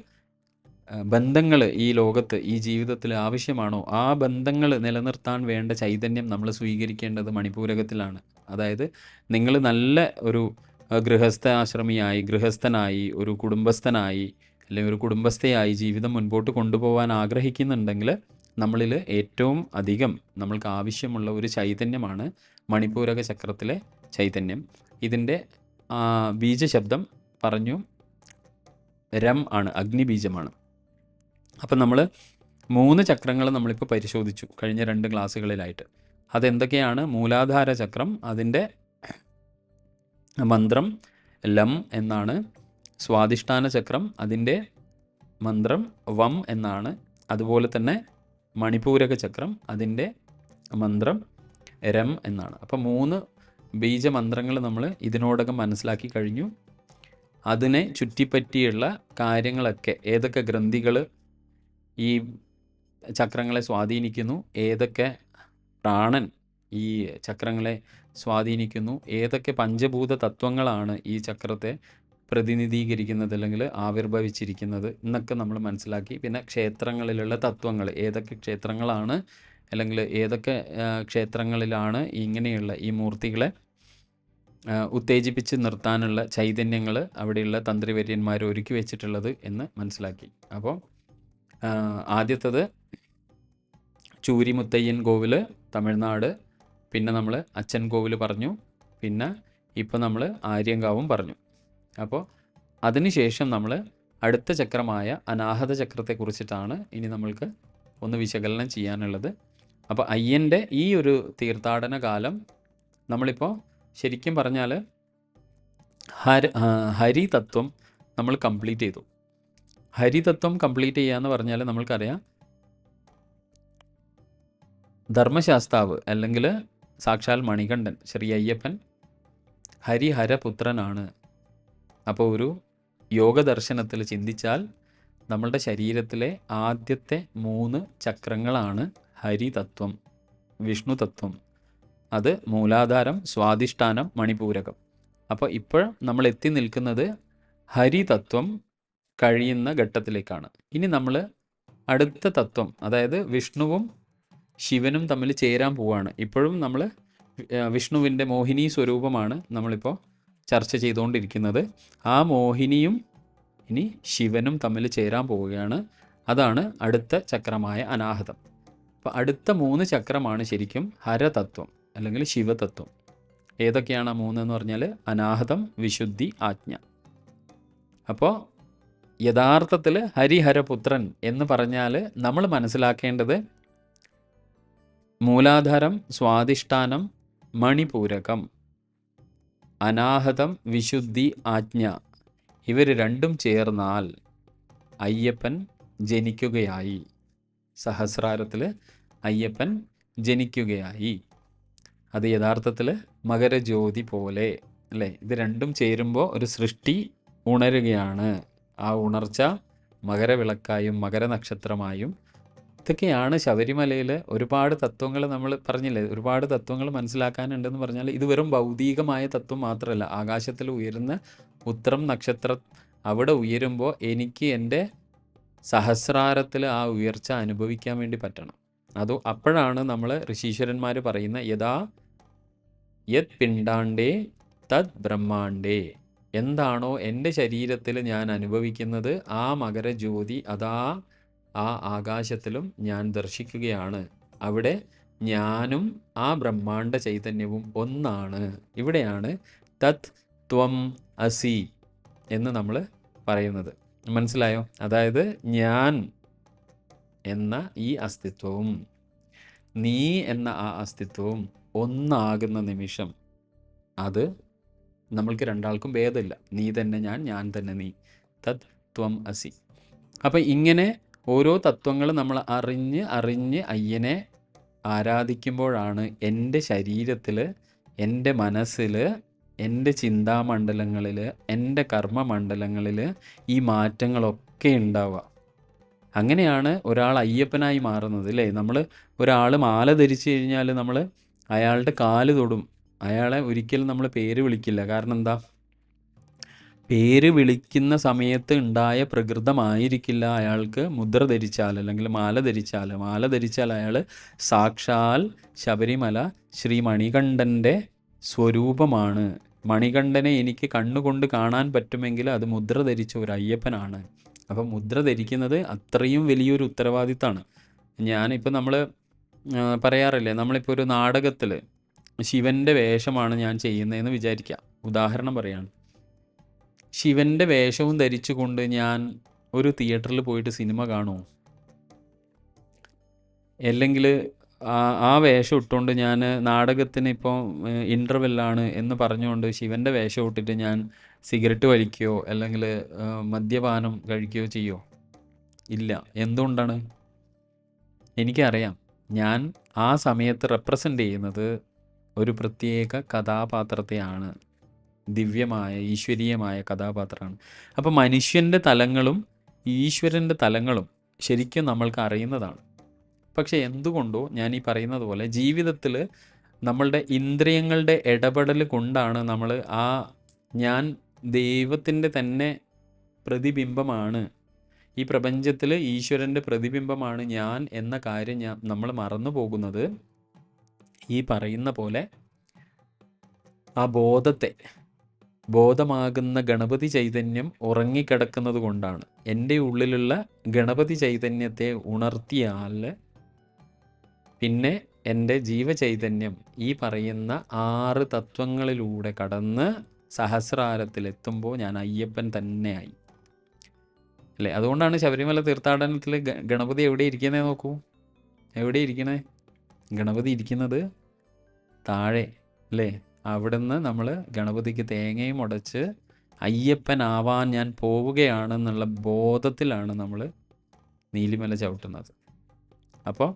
ബന്ധങ്ങൾ ഈ ലോകത്ത്, ഈ ജീവിതത്തിൽ ആവശ്യമാണോ, ആ ബന്ധങ്ങൾ നിലനിർത്താൻ വേണ്ട ചൈതന്യം നമ്മൾ സ്വീകരിക്കേണ്ടത് മണിപൂരകത്തിലാണ്. അതായത് നിങ്ങൾ നല്ല ഒരു ഗൃഹസ്ഥനായി, ഒരു കുടുംബസ്ഥനായി അല്ലെങ്കിൽ ഒരു കുടുംബസ്ഥയായി ജീവിതം മുൻപോട്ട് കൊണ്ടുപോകാൻ ആഗ്രഹിക്കുന്നുണ്ടെങ്കിൽ നമ്മളിൽ ഏറ്റവും അധികം നമ്മൾക്ക് ആവശ്യമുള്ള ഒരു ചൈതന്യമാണ് മണിപൂരക ചക്രത്തിലെ ചൈതന്യം. ഇതിൻ്റെ ബീജശബ്ദം പറഞ്ഞു രം ആണ്, അഗ്നിബീജമാണ്. അപ്പം നമ്മൾ 3 ചക്രങ്ങൾ നമ്മളിപ്പോൾ പരിശോധിച്ചു കഴിഞ്ഞ 2 ക്ലാസ്സുകളിലായിട്ട്. അതെന്തൊക്കെയാണ്? മൂലാധാര ചക്രം, അതിൻ്റെ മന്ത്രം ലം എന്നാണ്. സ്വാധിഷ്ഠാന ചക്രം, അതിൻ്റെ മന്ത്രം വം എന്നാണ്. അതുപോലെ തന്നെ മണിപൂരക ചക്രം, അതിൻ്റെ മന്ത്രം രം എന്നാണ്. അപ്പം 3 ബീജമന്ത്രങ്ങൾ നമ്മൾ ഇതിനോടകം മനസ്സിലാക്കി കഴിഞ്ഞു. അതിനെ ചുറ്റിപ്പറ്റിയുള്ള കാര്യങ്ങളൊക്കെ, ഏതൊക്കെ ഗ്രന്ഥികൾ ഈ ചക്രങ്ങളെ സ്വാധീനിക്കുന്നു, ഏതൊക്കെ പ്രാണൻ ഈ ചക്രങ്ങളെ സ്വാധീനിക്കുന്നു, ഏതൊക്കെ പഞ്ചഭൂത തത്വങ്ങളാണ് ഈ ചക്രത്തെ പ്രതിനിധീകരിക്കുന്നത് അല്ലെങ്കിൽ ആവിർഭവിച്ചിരിക്കുന്നത് എന്നൊക്കെ നമ്മൾ മനസ്സിലാക്കി. പിന്നെ ക്ഷേത്രങ്ങളിലുള്ള തത്വങ്ങൾ, ഏതൊക്കെ ക്ഷേത്രങ്ങളാണ് അല്ലെങ്കിൽ ഏതൊക്കെ ക്ഷേത്രങ്ങളിലാണ് ഇങ്ങനെയുള്ള ഈ മൂർത്തികളെ ഉത്തേജിപ്പിച്ച് നിർത്താനുള്ള ചൈതന്യങ്ങൾ അവിടെയുള്ള തന്ത്രിവര്യന്മാർ ഒരുക്കി വെച്ചിട്ടുള്ളത് എന്ന് മനസ്സിലാക്കി. അപ്പോൾ ആദ്യത്തത് ചൂരിമുത്തയ്യൻ കോവിൽ തമിഴ്നാട്, പിന്നെ നമ്മൾ അച്ഛൻ കോവിൽ പറഞ്ഞു, പിന്നെ ഇപ്പോൾ നമ്മൾ ആര്യങ്കാവും പറഞ്ഞു. അപ്പോൾ അതിനുശേഷം നമ്മൾ അടുത്ത ചക്രമായ അനാഹത ചക്രത്തെക്കുറിച്ചിട്ടാണ് ഇനി നമ്മൾക്ക് ഒന്ന് വിശകലനം ചെയ്യാനുള്ളത്. അപ്പോൾ അയ്യൻ്റെ ഈ ഒരു തീർത്ഥാടന കാലം നമ്മളിപ്പോൾ ശരിക്കും പറഞ്ഞാൽ ഹരിതത്വം നമ്മൾ കംപ്ലീറ്റ് ചെയ്തു. ഹരിതത്വം കംപ്ലീറ്റ് ചെയ്യുക എന്ന് പറഞ്ഞാൽ നമ്മൾക്കറിയാം, ധർമ്മശാസ്താവ് അല്ലെങ്കിൽ സാക്ഷാൽ മണികണ്ഠൻ ശ്രീ അയ്യപ്പൻ ഹരിഹരപുത്രനാണ്. അപ്പോൾ ഒരു യോഗ ദർശനത്തിൽ ചിന്തിച്ചാൽ നമ്മളുടെ ശരീരത്തിലെ ആദ്യത്തെ 3 ചക്രങ്ങളാണ് ഹരിതത്വം, വിഷ്ണു തത്വം. അത് മൂലാധാരം, സ്വാധിഷ്ഠാനം, മണിപൂരകം. അപ്പോൾ ഇപ്പോൾ നമ്മൾ എത്തി നിൽക്കുന്നത് ഹരിതത്വം കഴിയുന്ന ഘട്ടത്തിലേക്കാണ്. ഇനി നമ്മൾ അടുത്ത തത്വം, അതായത് വിഷ്ണുവും ശിവനും തമ്മിൽ ചേരാൻ പോവുകയാണ്. ഇപ്പോഴും നമ്മൾ വിഷ്ണുവിൻ്റെ മോഹിനി സ്വരൂപമാണ് നമ്മളിപ്പോൾ ചർച്ച ചെയ്തുകൊണ്ടിരിക്കുന്നത്. ആ മോഹിനിയും ഇനി ശിവനും തമ്മിൽ ചേരാൻ പോവുകയാണ്. അതാണ് അടുത്ത ചക്രമായ അനാഹതം. അപ്പോൾ അടുത്ത 3 ചക്രമാണ് ശരിക്കും ഹരതത്വം അല്ലെങ്കിൽ ശിവതത്വം. ഏതൊക്കെയാണ് ആ 3 എന്ന് പറഞ്ഞാൽ അനാഹതം, വിശുദ്ധി, ആജ്ഞ. അപ്പോൾ യഥാർത്ഥത്തിൽ ഹരിഹരപുത്രൻ എന്ന് പറഞ്ഞാൽ നമ്മൾ മനസ്സിലാക്കേണ്ടത് മൂലാധാരം, സ്വാധിഷ്ഠാനം, മണിപൂരകം, അനാഹതം, വിശുദ്ധി, ആജ്ഞ, ഇവർ രണ്ടും ചേർന്നാൽ അയ്യപ്പൻ ജനിക്കുകയായി. സഹസ്രാരത്തിൽ അയ്യപ്പൻ ജനിക്കുകയായി. അത് യഥാർത്ഥത്തിൽ മകരജ്യോതി പോലെ അല്ലേ? ഇത് രണ്ടും ചേരുമ്പോൾ ഒരു സൃഷ്ടി ഉണരുകയാണ്. ആ ഉണർച്ച മകരവിളക്കായും മകരനക്ഷത്രമായും. ഇതൊക്കെയാണ് ശബരിമലയിൽ ഒരുപാട് തത്വങ്ങൾ നമ്മൾ പറഞ്ഞില്ലേ, ഒരുപാട് തത്വങ്ങൾ മനസ്സിലാക്കാനുണ്ടെന്ന് പറഞ്ഞാൽ ഇത് വെറും ഭൗതികമായ തത്വം മാത്രമല്ല. ആകാശത്തിൽ ഉയരുന്ന ഉത്രം നക്ഷത്രം അവിടെ ഉയരുമ്പോൾ എനിക്ക് എൻ്റെ സഹസ്രാരത്തിൽ ആ ഉയർച്ച അനുഭവിക്കാൻ വേണ്ടി പറ്റണം. അപ്പോഴാണ് നമ്മൾ ഋഷീശ്വരന്മാർ പറയുന്ന യഥാ യത് പിണ്ടാണ്ടേ തത് ബ്രഹ്മാണ്ടേ. എന്താണോ എൻ്റെ ശരീരത്തിൽ ഞാൻ അനുഭവിക്കുന്നത് ആ മകരജ്യോതി അതാ ആ ആകാശത്തിലും ഞാൻ ദർശിക്കുകയാണ്. അവിടെ ഞാനും ആ ബ്രഹ്മാണ്ട ചൈതന്യവും ഒന്നാണ്. ഇവിടെയാണ് തത് ത്വം അസി എന്ന് നമ്മൾ പറയുന്നത്. മനസ്സിലായോ? അതായത് ഞാൻ എന്ന ഈ അസ്തിത്വവും നീ എന്ന ആ അസ്തിത്വവും ഒന്നാകുന്ന നിമിഷം അത് നമ്മൾക്ക് രണ്ടാൾക്കും ഭേദമില്ല. നീ തന്നെ ഞാൻ, ഞാൻ തന്നെ നീ. തത് ത്വം അസി. അപ്പം ഇങ്ങനെ ഓരോ തത്വങ്ങൾ നമ്മൾ അറിഞ്ഞ് അറിഞ്ഞ് അയ്യനെ ആരാധിക്കുമ്പോഴാണ് എൻ്റെ ശരീരത്തിൽ, എൻ്റെ മനസ്സിൽ, എൻ്റെ ചിന്താമണ്ഡലങ്ങളിൽ, എൻ്റെ കർമ്മമണ്ഡലങ്ങളിൽ ഈ മാറ്റങ്ങളൊക്കെ ഉണ്ടാവുക. അങ്ങനെയാണ് ഒരാൾ അയ്യപ്പനായി മാറുന്നത് അല്ലേ? നമ്മൾ ഒരാൾ മാല ധരിച്ചു കഴിഞ്ഞാൽ നമ്മൾ അയാളുടെ കാല് തൊടും. അയാളെ ഒരിക്കലും നമ്മൾ പേര് വിളിക്കില്ല. കാരണം എന്താ? പേര് വിളിക്കുന്ന സമയത്ത് ഉണ്ടായ പ്രകൃതമായിരിക്കില്ല അയാൾക്ക് മുദ്ര ധരിച്ചാൽ അല്ലെങ്കിൽ മാല ധരിച്ചാൽ. മാല ധരിച്ചാൽ അയാൾ സാക്ഷാൽ ശബരിമല ശ്രീ മണികണ്ഠൻ്റെ സ്വരൂപമാണ്. മണികണ്ഠനെ എനിക്ക് കണ്ണുകൊണ്ട് കാണാൻ പറ്റുമെങ്കിൽ അത് മുദ്ര ധരിച്ച ഒരു അയ്യപ്പനാണ്. അപ്പം മുദ്ര ധരിക്കുന്നത് അത്രയും വലിയൊരു ഉത്തരവാദിത്തമാണ്. ഞാനിപ്പോൾ നമ്മൾ പറയാറില്ലേ, നമ്മളിപ്പോൾ ഒരു നാടകത്തിൽ ശിവൻ്റെ വേഷമാണ് ഞാൻ ചെയ്യുന്നതെന്ന് വിചാരിക്കാം. ഉദാഹരണം പറയാണ്. ശിവൻ്റെ വേഷവും ധരിച്ചുകൊണ്ട് ഞാൻ ഒരു തിയേറ്ററിൽ പോയിട്ട് സിനിമ കാണുമോ? അല്ലെങ്കിൽ ആ വേഷം ഇട്ടുകൊണ്ട് ഞാൻ നാടകത്തിന് ഇപ്പോൾ ഇൻ്റർവെല്ലാണ് എന്ന് പറഞ്ഞുകൊണ്ട് ശിവൻ്റെ വേഷം ഇട്ടിട്ട് ഞാൻ സിഗരറ്റ് വലിക്കുകയോ അല്ലെങ്കിൽ മദ്യപാനം കഴിക്കുകയോ ചെയ്യുമോ? ഇല്ല. എന്തുകൊണ്ടാണ്? എനിക്കറിയാം ഞാൻ ആ സമയത്ത് റെപ്രസെൻ്റ് ചെയ്യുന്നത് ഒരു പ്രത്യേക കഥാപാത്രത്തെയാണ്. ദിവ്യമായ ഈശ്വരീയമായ കഥാപാത്രമാണ്. അപ്പോൾ മനുഷ്യൻ്റെ തലങ്ങളും ഈശ്വരൻ്റെ തലങ്ങളും ശരിക്കും നമ്മൾക്ക് അറിയുന്നതാണ്. പക്ഷെ എന്തുകൊണ്ടോ ഞാൻ ഈ പറയുന്നത് പോലെ ജീവിതത്തിൽ നമ്മളുടെ ഇന്ദ്രിയങ്ങളുടെ ഇടപെടൽ കൊണ്ടാണ് നമ്മൾ ഞാൻ ദൈവത്തിൻ്റെ തന്നെ പ്രതിബിംബമാണ്, ഈ പ്രപഞ്ചത്തിൽ ഈശ്വരൻ്റെ പ്രതിബിംബമാണ് ഞാൻ എന്ന കാര്യം നമ്മൾ മറന്നു പോകുന്നത്. ഈ പറയുന്ന പോലെ ആ ബോധമാകുന്ന ഗണപതി ചൈതന്യം ഉറങ്ങിക്കിടക്കുന്നത് കൊണ്ടാണ്. എൻ്റെ ഉള്ളിലുള്ള ഗണപതി ചൈതന്യത്തെ ഉണർത്തിയാൽ പിന്നെ എൻ്റെ ജീവചൈതന്യം ഈ പറയുന്ന 6 തത്വങ്ങളിലൂടെ കടന്ന് സഹസ്രാരത്തിലെത്തുമ്പോൾ ഞാൻ അയ്യപ്പൻ തന്നെയായി അല്ലേ? അതുകൊണ്ടാണ് ശബരിമല തീർത്ഥാടനത്തിൽ ഗണപതി എവിടെ ഇരിക്കുന്നത് നോക്കൂ. എവിടെ ഇരിക്കണേ? ഗണപതി ഇരിക്കുന്നത് താഴെ അല്ലേ? അവിടുന്ന് നമ്മൾ ഗണപതിക്ക് തേങ്ങയും ഉടച്ച് അയ്യപ്പനാവാൻ ഞാൻ പോവുകയാണെന്നുള്ള ബോധത്തിലാണ് നമ്മൾ നീലിമല ചവിട്ടുന്നത്. അപ്പോൾ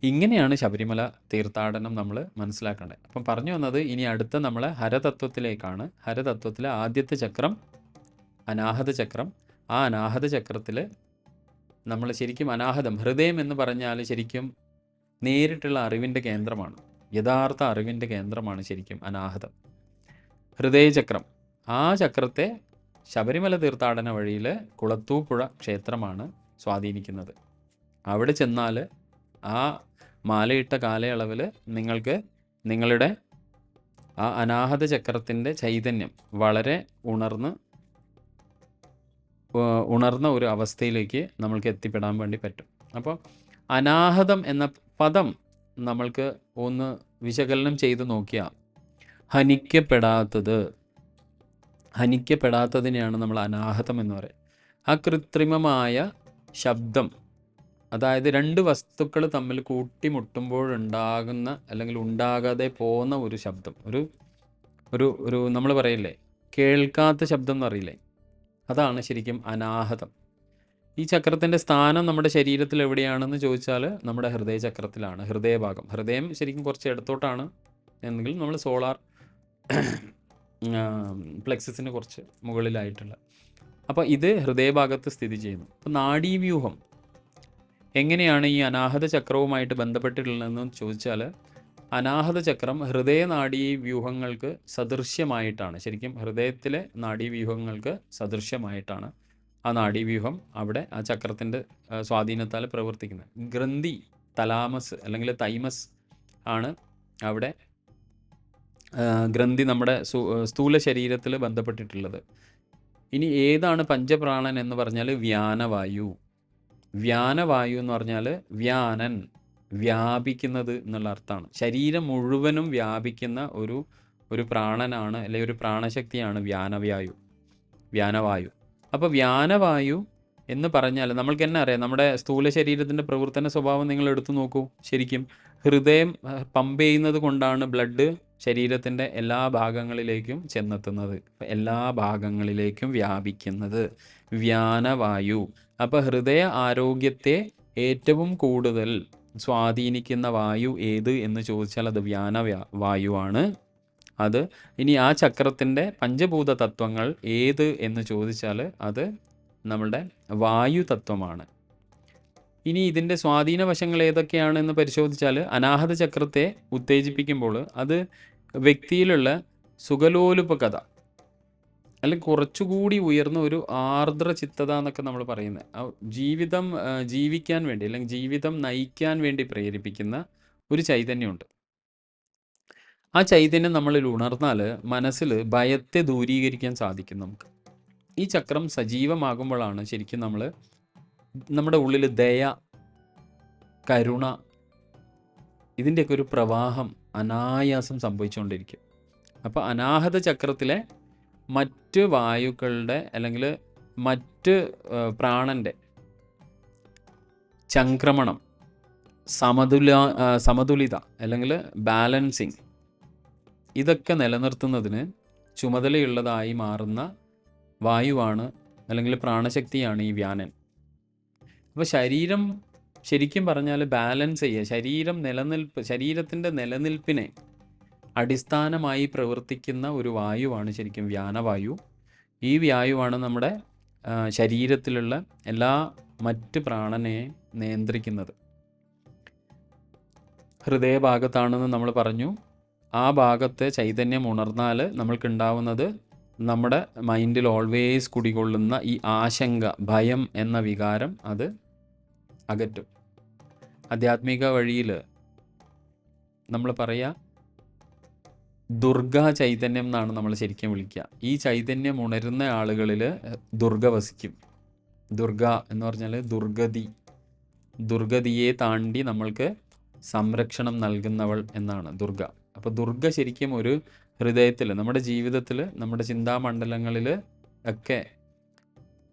ഇങ്ങനെയാണ് ശബരിമല തീർത്ഥാടനം നമ്മൾ മനസ്സിലാക്കേണ്ടത്. അപ്പം പറഞ്ഞു വന്നത് ഇനി അടുത്ത നമ്മൾ ഹരതത്വത്തിലേക്കാണ്. ഹരതത്വത്തിലെ ആദ്യത്തെ ചക്രം അനാഹത ചക്രം, ആ അനാഹത ചക്രത്തിൽ നമ്മൾ ശരിക്കും അനാഹതം, ഹൃദയം എന്ന് പറഞ്ഞാൽ ശരിക്കും നേരിട്ടുള്ള അറിവിൻ്റെ കേന്ദ്രമാണ്. യഥാർത്ഥ അറിവിൻ്റെ കേന്ദ്രമാണ് ശരിക്കും അനാഹതം. ഹൃദയചക്രം, ആ ചക്രത്തെ ശബരിമല തീർത്ഥാടന വഴിയിൽ കുളത്തൂപ്പുഴ ക്ഷേത്രമാണ് സ്വാധീനിക്കുന്നത്. അവിടെ ചെന്നാൽ ആ മാലയിട്ട കാലയളവിൽ നിങ്ങൾക്ക് നിങ്ങളുടെ ആ അനാഹത ചക്രത്തിൻ്റെ ചൈതന്യം വളരെ ഉണർന്ന ഒരു അവസ്ഥയിലേക്ക് നമ്മൾക്ക് എത്തിപ്പെടാൻ വേണ്ടി പറ്റും. അപ്പോൾ അനാഹതം എന്ന പദം നമ്മൾക്ക് ഒന്ന് വിശകലനം ചെയ്ത് നോക്കിയാൽ ഹനിക്കപ്പെടാത്തതിനെയാണ് നമ്മൾ അനാഹതം എന്ന് പറയുക. ആ കൃത്രിമമായ ശബ്ദം, അതായത് രണ്ട് വസ്തുക്കൾ തമ്മിൽ കൂട്ടിമുട്ടുമ്പോഴുണ്ടാകുന്ന അല്ലെങ്കിൽ ഉണ്ടാകാതെ പോകുന്ന ഒരു ശബ്ദം, ഒരു നമ്മൾ പറയില്ലേ കേൾക്കാത്ത ശബ്ദം എന്നറിയില്ലേ, അതാണ് ശരിക്കും അനാഹതം. ഈ ചക്രത്തിൻ്റെ സ്ഥാനം നമ്മുടെ ശരീരത്തിൽ എവിടെയാണെന്ന് ചോദിച്ചാൽ നമ്മുടെ ഹൃദയചക്രത്തിലാണ്. ഹൃദയഭാഗം, ഹൃദയം ശരിക്കും കുറച്ച് ഇടത്തോട്ടാണ് എന്നെങ്കിലും നമ്മൾ സോളാർ പ്ലെക്സസിന് കുറച്ച് മുകളിലായിട്ടുള്ള, അപ്പോൾ ഇത് ഹൃദയഭാഗത്ത് സ്ഥിതി ചെയ്യുന്നു. അപ്പോൾ നാഡീവ്യൂഹം എങ്ങനെയാണ് ഈ അനാഹത ചക്രവുമായിട്ട് ബന്ധപ്പെട്ടിട്ടുള്ളതെന്ന് ചോദിച്ചാൽ അനാഹത ചക്രം ഹൃദയനാഡീ വ്യൂഹങ്ങൾക്ക് സദൃശ്യമായിട്ടാണ്, ശരിക്കും ഹൃദയത്തിലെ നാഡീവ്യൂഹങ്ങൾക്ക് സദൃശ്യമായിട്ടാണ് ആ നാഡീവ്യൂഹം അവിടെ ആ ചക്രത്തിൻ്റെ സ്വാധീനത്താൽ പ്രവർത്തിക്കുന്നത്. ഗ്രന്ഥി തലാമസ് അല്ലെങ്കിൽ തൈമസ് ആണ് അവിടെ ഗ്രന്ഥി നമ്മുടെ സ്ഥൂല ശരീരത്തിൽ ബന്ധപ്പെട്ടിട്ടുള്ളത്. ഇനി ഏതാണ് പഞ്ചപ്രാണൻ എന്ന് പറഞ്ഞാൽ വ്യാനവായു. വ്യാനവായു എന്ന് പറഞ്ഞാൽ വ്യാനൻ, വ്യാപിക്കുന്നത് എന്നുള്ള അർത്ഥമാണ്. ശരീരം മുഴുവനും വ്യാപിക്കുന്ന ഒരു പ്രാണനാണ്, അല്ലെങ്കിൽ ഒരു പ്രാണശക്തിയാണ് വ്യാനവായു. അപ്പോൾ വ്യാനവായു എന്ന് പറഞ്ഞാൽ നമ്മൾക്ക് തന്നെ അറിയാം, നമ്മുടെ സ്ഥൂല ശരീരത്തിൻ്റെ പ്രവർത്തന സ്വഭാവം നിങ്ങൾ എടുത്തു നോക്കൂ. ശരിക്കും ഹൃദയം പമ്പ് ചെയ്യുന്നത് കൊണ്ടാണ് ബ്ലഡ് ശരീരത്തിൻ്റെ എല്ലാ ഭാഗങ്ങളിലേക്കും ചെന്നെത്തുന്നത്, എല്ലാ ഭാഗങ്ങളിലേക്കും വ്യാപിക്കുന്നത് വ്യാനവായു. അപ്പോൾ ഹൃദയ ആരോഗ്യത്തെ ഏറ്റവും കൂടുതൽ സ്വാധീനിക്കുന്ന വായു ഏത് എന്ന് ചോദിച്ചാൽ അത് വ്യാനവായുവാണ്. അത് ഇനി ആ ചക്രത്തിൻ്റെ പഞ്ചഭൂത തത്വങ്ങൾ ഏത് എന്ന് ചോദിച്ചാൽ അത് നമ്മളുടെ വായു തത്വമാണ്. ഇനി ഇതിൻ്റെ സ്വാധീന വശങ്ങൾ ഏതൊക്കെയാണെന്ന് പരിശോധിച്ചാൽ അനാഹത ചക്രത്തെ ഉത്തേജിപ്പിക്കുമ്പോൾ അത് വ്യക്തിയിലുള്ള സുഖലോലുപകത അല്ലെങ്കിൽ കുറച്ചുകൂടി ഉയർന്ന ഒരു ആർദ്ര ചിത്തത എന്നൊക്കെ നമ്മൾ പറയുന്നത്, ജീവിതം ജീവിക്കാൻ വേണ്ടി അല്ലെങ്കിൽ ജീവിതം നയിക്കാൻ വേണ്ടി പ്രേരിപ്പിക്കുന്ന ഒരു ചൈതന്യമുണ്ട്. ആ ചൈതന്യം നമ്മളിൽ ഉണർന്നാൽ മനസ്സിൽ ഭയത്തെ ദൂരീകരിക്കാൻ സാധിക്കും നമുക്ക്. ഈ ചക്രം സജീവമാകുമ്പോഴാണ് ശരിക്കും നമ്മുടെ ഉള്ളിൽ ദയ, കരുണ, ഇതിൻ്റെയൊക്കെ ഒരു പ്രവാഹം അനായാസം സംഭവിച്ചുകൊണ്ടിരിക്കും. അപ്പോൾ അനാഹത ചക്രത്തിലെ മറ്റ് വായുക്കളുടെ അല്ലെങ്കിൽ മറ്റ് പ്രാണൻ്റെ ചംക്രമണം, സമതുലിത അല്ലെങ്കിൽ ബാലൻസിങ്, ഇതൊക്കെ നിലനിർത്തുന്നതിന് ചുമതലയുള്ളതായി മാറുന്ന വായുവാണ് അല്ലെങ്കിൽ പ്രാണശക്തിയാണ് ഈ വ്യാനൻ. അപ്പോൾ ശരീരം ശരിക്കും പറഞ്ഞാൽ ബാലൻസ് ചെയ്യുക, ശരീരത്തിൻ്റെ നിലനിൽപ്പിനെ അടിസ്ഥാനമായി പ്രവർത്തിക്കുന്ന ഒരു വായുവാണ് ശരിക്കും വ്യാനവായു. ഈ വായുവാണ് നമ്മുടെ ശരീരത്തിലുള്ള എല്ലാ മറ്റ് പ്രാണനെ നിയന്ത്രിക്കുന്നത്. ഹൃദയഭാഗത്താണെന്ന് നമ്മൾ പറഞ്ഞു. ആ ഭാഗത്തെ ചൈതന്യം ഉണർന്നാൽ നമ്മൾക്കുണ്ടാവുന്നത് നമ്മുടെ മൈൻഡിൽ ഓൾവേസ് കുടികൊള്ളുന്ന ഈ ആശങ്ക, ഭയം എന്ന വികാരം അത് അകറ്റും. ആധ്യാത്മിക വഴിയിൽ നമ്മൾ പറയുക ദുർഗാ ചൈതന്യം എന്നാണ് നമ്മൾ ശരിക്കും വിളിക്കുക. ഈ ചൈതന്യം ഉണരുന്ന ആളുകളിൽ ദുർഗ വസിക്കും. ദുർഗ എന്ന് പറഞ്ഞാൽ ദുർഗതിയെ താണ്ടി നമ്മൾക്ക് സംരക്ഷണം നൽകുന്നവൾ എന്നാണ് ദുർഗ. അപ്പോൾ ദുർഗ ശരിക്കും ഒരു ഹൃദയത്തിൽ, നമ്മുടെ ജീവിതത്തിൽ, നമ്മുടെ ചിന്താമണ്ഡലങ്ങളിൽ ഒക്കെ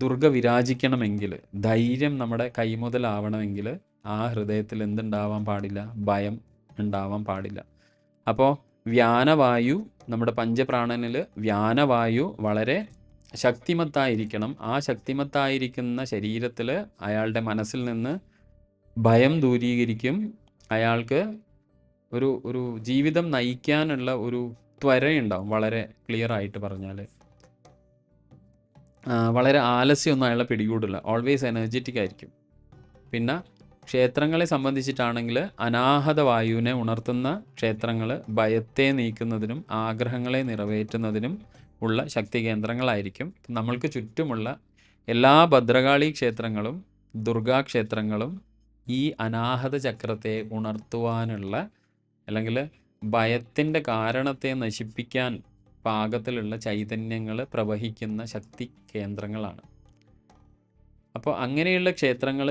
ദുർഗ വിരാജിക്കണമെങ്കിൽ, ധൈര്യം നമ്മുടെ കൈമുതലാവണമെങ്കിൽ ആ ഹൃദയത്തിൽ എന്തുണ്ടാവാൻ പാടില്ല? ഭയം ഉണ്ടാവാൻ പാടില്ല. അപ്പോൾ വ്യാനവായു, നമ്മുടെ പഞ്ചപ്രാണനിൽ വ്യാനവായു വളരെ ശക്തിമത്തായിരിക്കണം. ആ ശക്തിമത്തായിരിക്കുന്ന ശരീരത്തിൽ അയാളുടെ മനസ്സിൽ നിന്ന് ഭയം ദൂരീകരിക്കും. അയാൾക്ക് ഒരു ജീവിതം നയിക്കാനുള്ള ഒരു ത്വരയുണ്ടാവും. വളരെ ക്ലിയർ ആയിട്ട് പറഞ്ഞാൽ വളരെ ആലസ്യമൊന്നും അയാളെ പിടികൂടില്ല, ഓൾവേസ് എനർജറ്റിക് ആയിരിക്കും. പിന്നെ ക്ഷേത്രങ്ങളെ സംബന്ധിച്ചിട്ടാണെങ്കിൽ അനാഹത വായുവിനെ ഉണർത്തുന്ന ക്ഷേത്രങ്ങൾ ഭയത്തെ നീക്കുന്നതിനും ആഗ്രഹങ്ങളെ നിറവേറ്റുന്നതിനും ഉള്ള ശക്തി കേന്ദ്രങ്ങളായിരിക്കും. നമ്മൾക്ക് ചുറ്റുമുള്ള എല്ലാ ഭദ്രകാളി ക്ഷേത്രങ്ങളും ദുർഗാക്ഷേത്രങ്ങളും ഈ അനാഹത ചക്രത്തെ ഉണർത്തുവാനുള്ള, അല്ലെങ്കിൽ ഭയത്തിൻ്റെ കാരണത്തെ നശിപ്പിക്കാൻ പാകത്തിലുള്ള ചൈതന്യങ്ങൾ പ്രവഹിക്കുന്ന ശക്തി കേന്ദ്രങ്ങളാണ്. അപ്പോൾ അങ്ങനെയുള്ള ക്ഷേത്രങ്ങൾ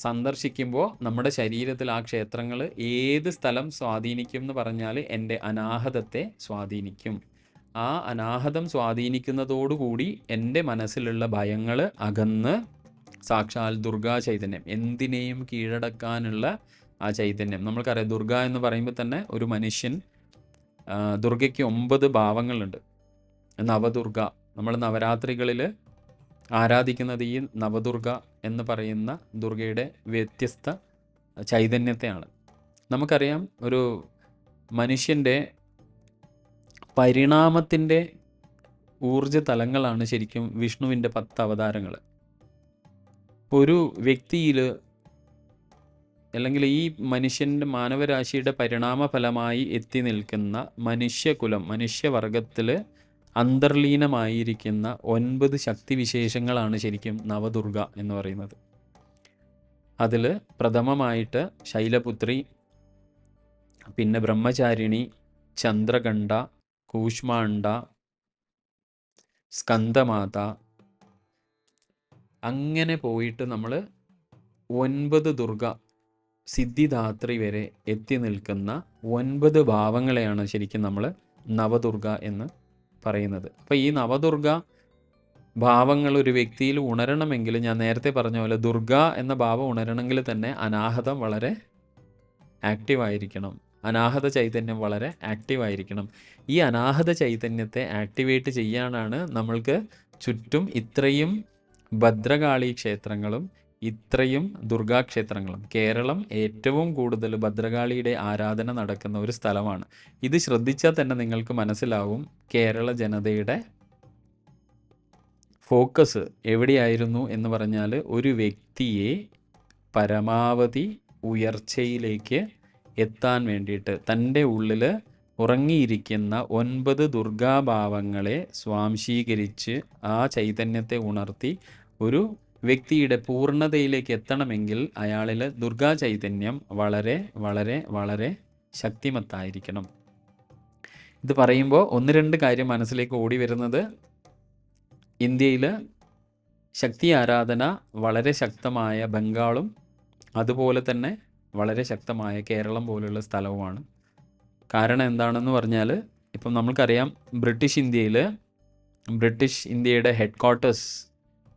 സന്ദർശിക്കുമ്പോൾ നമ്മുടെ ശരീരത്തിൽ ആ ക്ഷേത്രങ്ങൾ ഏത് സ്ഥലം സ്വാധീനിക്കും എന്ന് പറഞ്ഞാൽ എൻ്റെ അനാഹതത്തെ സ്വാധീനിക്കും. ആ അനാഹതം സ്വാധീനിക്കുന്നതോടുകൂടി എൻ്റെ മനസ്സിലുള്ള ഭയങ്ങൾ അകന്ന് സാക്ഷാൽ ദുർഗാ ചൈതന്യം, എന്തിനേയും കീഴടക്കാനുള്ള ആ ചൈതന്യം. നമ്മൾക്കറിയാം, ദുർഗ എന്ന് പറയുമ്പോൾ തന്നെ ഒരു മനുഷ്യൻ, ദുർഗയ്ക്ക് 9 ഭാവങ്ങളുണ്ട്. നവദുർഗ, നമ്മൾ നവരാത്രികളിൽ ആരാധിക്കുന്നത് ഈ നവദുർഗ എന്ന് പറയുന്ന ദുർഗയുടെ വ്യത്യസ്ത ചൈതന്യത്തെയാണ്. നമുക്കറിയാം, ഒരു മനുഷ്യൻ്റെ പരിണാമത്തിൻ്റെ ഊർജ തലങ്ങളാണ് ശരിക്കും വിഷ്ണുവിൻ്റെ 10 അവതാരങ്ങൾ. ഒരു വ്യക്തിയിൽ, അല്ലെങ്കിൽ ഈ മനുഷ്യൻ്റെ മാനവരാശിയുടെ പരിണാമ ഫലമായി എത്തി നിൽക്കുന്ന മനുഷ്യകുലം, മനുഷ്യവർഗത്തിൽ അന്തർലീനമായിരിക്കുന്ന 9 ശക്തിവിശേഷങ്ങളാണ് ശരിക്കും നവദുർഗ എന്ന് പറയുന്നത്. അതിൽ പ്രഥമമായിട്ട് ശൈലപുത്രി, പിന്നെ ബ്രഹ്മചാരിണി, ചന്ദ്രകണ്ഠ, കൂഷ്മാണ്ഡ, സ്കന്ദമാത, അങ്ങനെ പോയിട്ട് നമ്മൾ 9 ദുർഗ, സിദ്ധിദാത്രി വരെ എത്തി നിൽക്കുന്ന 9 ഭാവങ്ങളെയാണ് ശരിക്കും നമ്മൾ നവദുർഗ എന്ന് പറയുന്നത്. അപ്പോൾ ഈ നവദുർഗ ഭാവങ്ങൾ ഒരു വ്യക്തിയിൽ ഉണരണമെങ്കിൽ, ഞാൻ നേരത്തെ പറഞ്ഞ പോലെ ദുർഗ എന്ന ഭാവം ഉണരണമെങ്കിൽ തന്നെ അനാഹതം വളരെ ആക്റ്റീവായിരിക്കണം, അനാഹത ചൈതന്യം വളരെ ആക്റ്റീവായിരിക്കണം. ഈ അനാഹത ചൈതന്യത്തെ ആക്ടിവേറ്റ് ചെയ്യാനാണ് നമ്മൾക്ക് ചുറ്റും ഇത്രയും ഭദ്രകാളി ക്ഷേത്രങ്ങളും ഇത്രയും ദുർഗാക്ഷേത്രങ്ങളും. കേരളം ഏറ്റവും കൂടുതൽ ഭദ്രകാളിയുടെ ആരാധന നടക്കുന്ന ഒരു സ്ഥലമാണ്. ഇത് ശ്രദ്ധിച്ചാൽ തന്നെ നിങ്ങൾക്ക് മനസ്സിലാവും കേരള ജനതയുടെ ഫോക്കസ് എവിടെയായിരുന്നു എന്ന് പറഞ്ഞാൽ, ഒരു വ്യക്തിയെ പരമാവധി ഉയർച്ചയിലേക്ക് എത്താൻ വേണ്ടിയിട്ട് തൻ്റെ ഉള്ളിൽ ഉറങ്ങിയിരിക്കുന്ന 9 ദുർഗാഭാവങ്ങളെ സ്വാംശീകരിച്ച് ആ ചൈതന്യത്തെ ഉണർത്തി ഒരു വ്യക്തിയുടെ പൂർണ്ണതയിലേക്ക് എത്തണമെങ്കിൽ അയാളിൽ ദുർഗാ ചൈതന്യം വളരെ വളരെ വളരെ ശക്തിമത്തായിരിക്കണം. ഇത് പറയുമ്പോൾ 1-2 കാര്യം മനസ്സിലേക്ക് ഓടി വരുന്നത്, ഇന്ത്യയിൽ ശക്തി ആരാധന വളരെ ശക്തമായ ബംഗാളും അതുപോലെ തന്നെ വളരെ ശക്തമായ കേരളം പോലുള്ള സ്ഥലവുമാണ്. കാരണം എന്താണെന്ന് പറഞ്ഞാൽ, ഇപ്പം നമ്മൾക്കറിയാം, ബ്രിട്ടീഷ് ഇന്ത്യയുടെ ഹെഡ് ക്വാർട്ടേഴ്സ്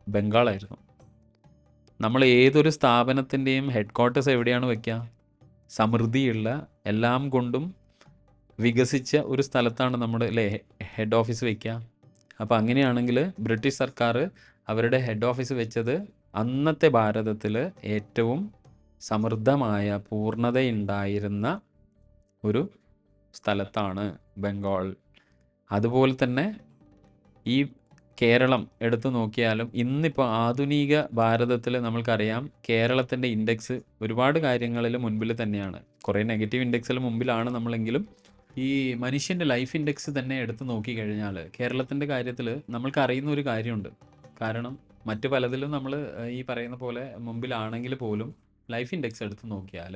ബംഗാളായിരുന്നു. നമ്മൾ ഏതൊരു സ്ഥാപനത്തിൻ്റെയും ഹെഡ് ക്വാർട്ടേഴ്സ് എവിടെയാണ് വയ്ക്കുക? സമൃദ്ധിയുള്ള, എല്ലാം കൊണ്ടും വികസിച്ച ഒരു സ്ഥലത്താണ് നമ്മൾ ഹെഡ് ഓഫീസ് വയ്ക്കുക. അപ്പോൾ അങ്ങനെയാണെങ്കിൽ ബ്രിട്ടീഷ് സർക്കാർ അവരുടെ ഹെഡ് ഓഫീസ് വെച്ചത് അന്നത്തെ ഭാരതത്തിൽ ഏറ്റവും സമൃദ്ധമായ പൂർണ്ണതയുണ്ടായിരുന്ന ഒരു സ്ഥലത്താണ് ബംഗാൾ. അതുപോലെ തന്നെ ഈ കേരളം എടുത്തു നോക്കിയാലും ഇന്നിപ്പോൾ ആധുനിക ഭാരതത്തിൽ നമ്മൾക്കറിയാം, കേരളത്തിൻ്റെ ഇൻഡെക്സ് ഒരുപാട് കാര്യങ്ങളിൽ മുൻപിൽ തന്നെയാണ്. കുറേ നെഗറ്റീവ് ഇൻഡെക്സിൽ മുമ്പിലാണ് നമ്മളെങ്കിലും ഈ മനുഷ്യൻ്റെ ലൈഫ് ഇൻഡെക്സ് തന്നെ എടുത്ത് നോക്കിക്കഴിഞ്ഞാൽ കേരളത്തിൻ്റെ കാര്യത്തിൽ നമ്മൾക്ക് അറിയുന്ന ഒരു കാര്യമുണ്ട്. കാരണം മറ്റു പലതിലും നമ്മൾ ഈ പറയുന്ന പോലെ മുമ്പിലാണെങ്കിൽ പോലും ലൈഫ് ഇൻഡെക്സ് എടുത്ത് നോക്കിയാൽ